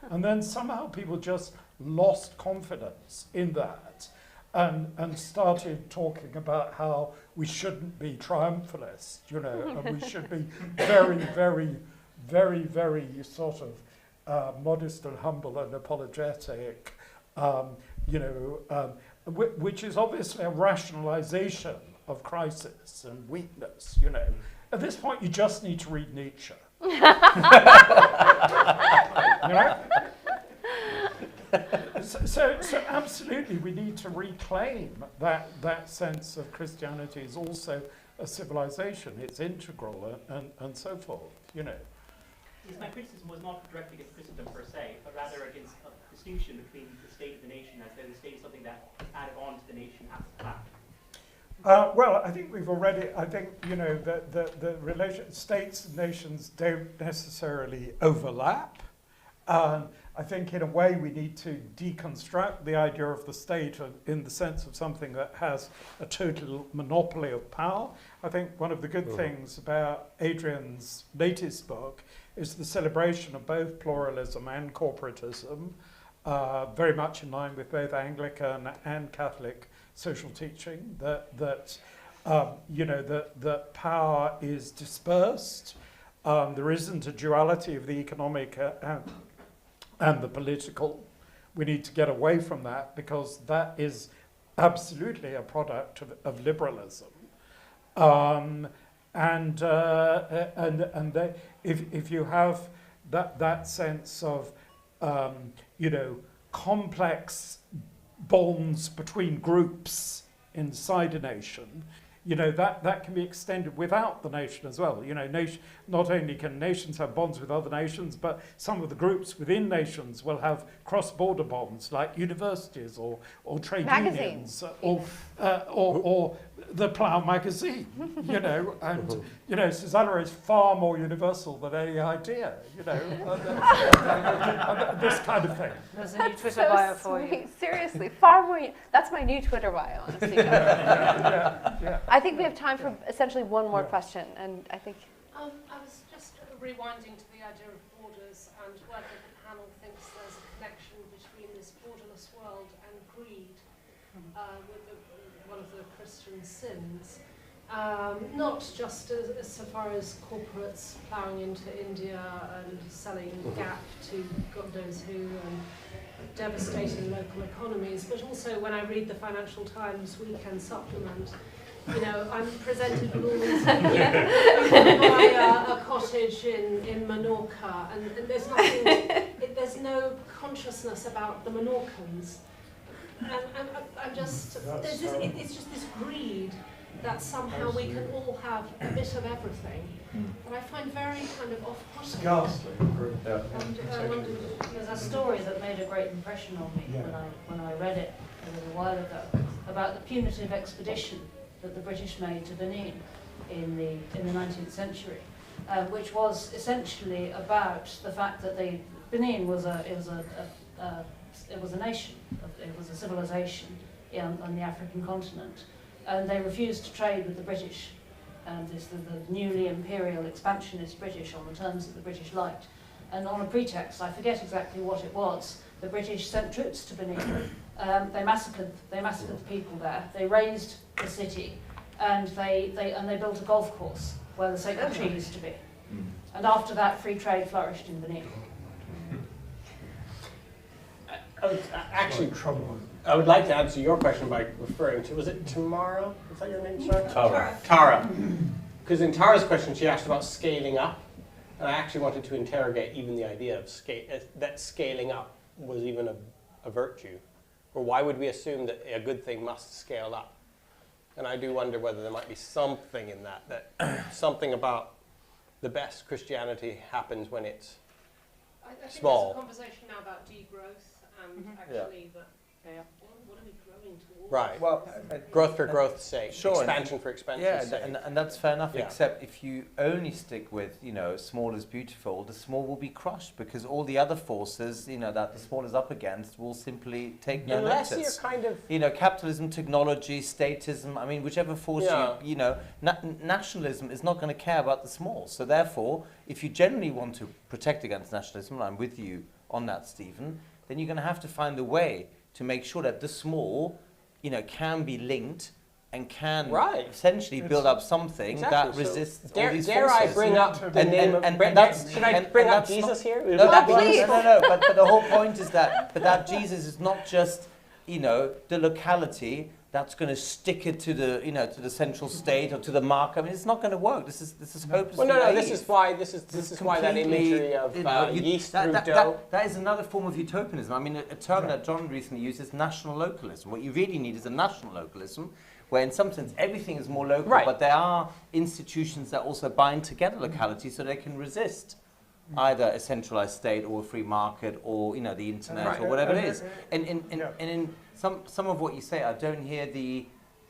And then somehow people just lost confidence in that and started talking about how we shouldn't be triumphalist, and we should be very, very, very, very sort of modest and humble and apologetic, which is obviously a rationalization of crisis and weakness, At this point, you just need to read Nietzsche. So absolutely, we need to reclaim that sense of Christianity is also a civilization. It's integral and so forth. Yes, my criticism was not directly against Christendom per se, but rather against a distinction between the state and the nation, as though the state is something that is added on to the nation after the fact. Well, I think the states and nations don't necessarily overlap. I think in a way we need to deconstruct the idea of the state in the sense of something that has a total monopoly of power. I think one of the good things about Adrian's latest book is the celebration of both pluralism and corporatism, very much in line with both Anglican and Catholic social teaching, that power is dispersed. There isn't a duality of the economic and the political. We need to get away from that because that is absolutely a product of liberalism. If you have that sense of complex bonds between groups inside a nation, that can be extended without the nation as well. Not only can nations have bonds with other nations, but some of the groups within nations will have cross-border bonds, like universities or trade unions, or the Plough magazine, you know, and you know, Susanna is far more universal than any idea, you know, this kind of thing. There's a new Twitter bio for you. Seriously, far more. That's my new Twitter bio, honestly. Yeah. I think we have time for essentially one more question, and I think. I was just rewinding to the idea of borders and whether the panel thinks there's a connection between this borderless world and greed, with one of the Christian sins. Not just as so far as corporates ploughing into India and selling Gap to God knows who and devastating local economies, but also when I read the Financial Times weekend supplement, you know, I'm presented with all these by a cottage in Menorca, and there's nothing, there's no consciousness about the Menorcans. And I'm just, it's just this greed that somehow we can all have a bit of everything. And I find very kind of off-putting. Ghastly. There's a story that made a great impression on me when I read it a little while ago about the punitive expedition that the British made to Benin in the 19th century, which was essentially about the fact that Benin was a nation, it was a civilization on the African continent, and they refused to trade with the British, the newly imperial expansionist British on the terms that the British liked. And on a pretext, I forget exactly what it was, the British sent troops to Benin. They massacred the people there. They razed the city, and they built a golf course where the sacred tree used to be. And after that, free trade flourished in Benin. Actually, I would like to answer your question by referring to, was it Tamara? Is that your name, sorry? Tara. Because in Tara's question, she asked about scaling up. And I actually wanted to interrogate even the idea of that scaling up was even a virtue. Or why would we assume that a good thing must scale up? And I do wonder whether there might be something in that something about the best Christianity happens when it's small. There's a conversation now about degrowth and actually what are we growing towards? Right. Well, growth for growth's sake, sure, expansion for expansion's sake. And that's fair enough, except if you only stick with, you know, small is beautiful, the small will be crushed because all the other forces, you know, that the small is up against will simply take no notice. Unless you're kind of... You know, capitalism, technology, statism, I mean, whichever force you know, nationalism is not going to care about the small. So therefore, if you generally want to protect against nationalism, and I'm with you on that, Stephen, then you're going to have to find a way to make sure that the small, you know, can be linked and can essentially build up something that resists all these forces. Dare I bring up the name of... Should I bring up Jesus here? No, but the whole point is that Jesus is not just, you know, the locality that's going to stick it to the, you know, to the central state or to the mark. I mean, it's not going to work. This is hopelessly naive. This is why that imagery of yeast through dough. That is another form of utopianism. I mean, a term that John recently used is national localism. What you really need is a national localism, where in some sense everything is more local, but there are institutions that also bind together localities so they can resist either a centralized state or a free market or, you know, the internet or whatever it is. And in some of what you say, I don't hear the,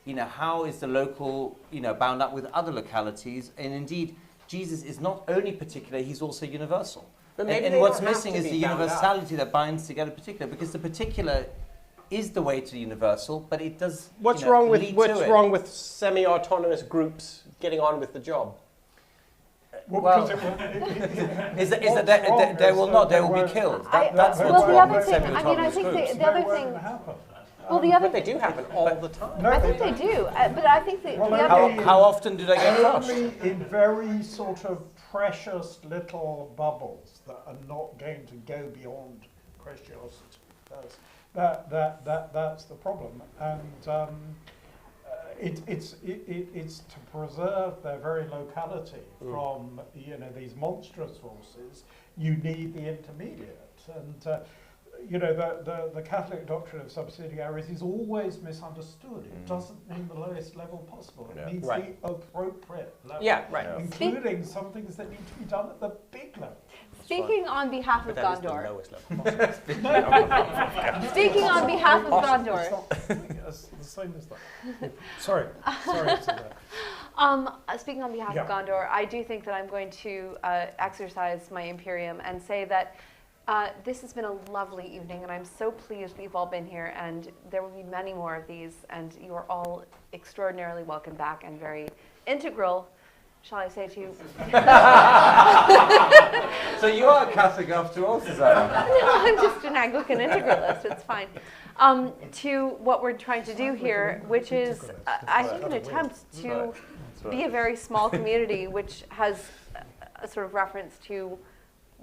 you know, how is the local, you know, bound up with other localities? And indeed, Jesus is not only particular, he's also universal. But maybe and what's missing is the universality that binds together particular, because the particular is the way to the universal, but it does. What's wrong with semi-autonomous groups getting on with the job? Well, is that they will not? They will be killed. That's what's well, the wrong other with thing. I mean, I think the other thing. Well, the other. But they do happen all the time. I think they do, but I think the other. How often do they get crushed? Only in very sort of precious little bubbles that are not going to go beyond Christianity. That's the problem, and it's to preserve their very locality from, you know, these monstrous forces. You need the intermediate, and you know, the Catholic doctrine of subsidiarity is always misunderstood. It doesn't mean the lowest level possible. It means the appropriate level, including some things that need to be done at the big level. Speaking on behalf of But that is the Gondor. lowest level. Speaking on behalf of Gondor. That's the same as that. Sorry to that. Speaking on behalf Yeah. of Gondor, I do think that I'm going to exercise my Imperium and say that this has been a lovely evening, and I'm so pleased that you've all been here, and there will be many more of these, and you are all extraordinarily welcome back and very integral, shall I say, to... So you are a Catholic after all, Susanna? No, I'm just an Anglican integralist, it's fine. To what we're trying to do here, which is, I think, an attempt to be a very small community, which has a sort of reference to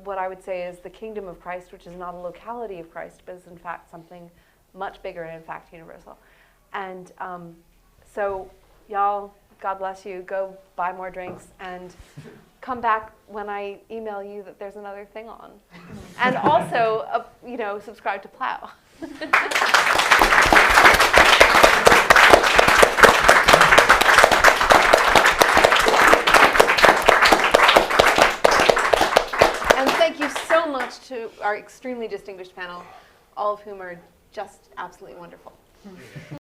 what I would say is the kingdom of Christ, which is not a locality of Christ, but is in fact something much bigger and in fact universal. And so y'all, God bless you, go buy more drinks and come back when I email you that there's another thing on. And also, subscribe to Plough. And thank you so much to our extremely distinguished panel, all of whom are just absolutely wonderful.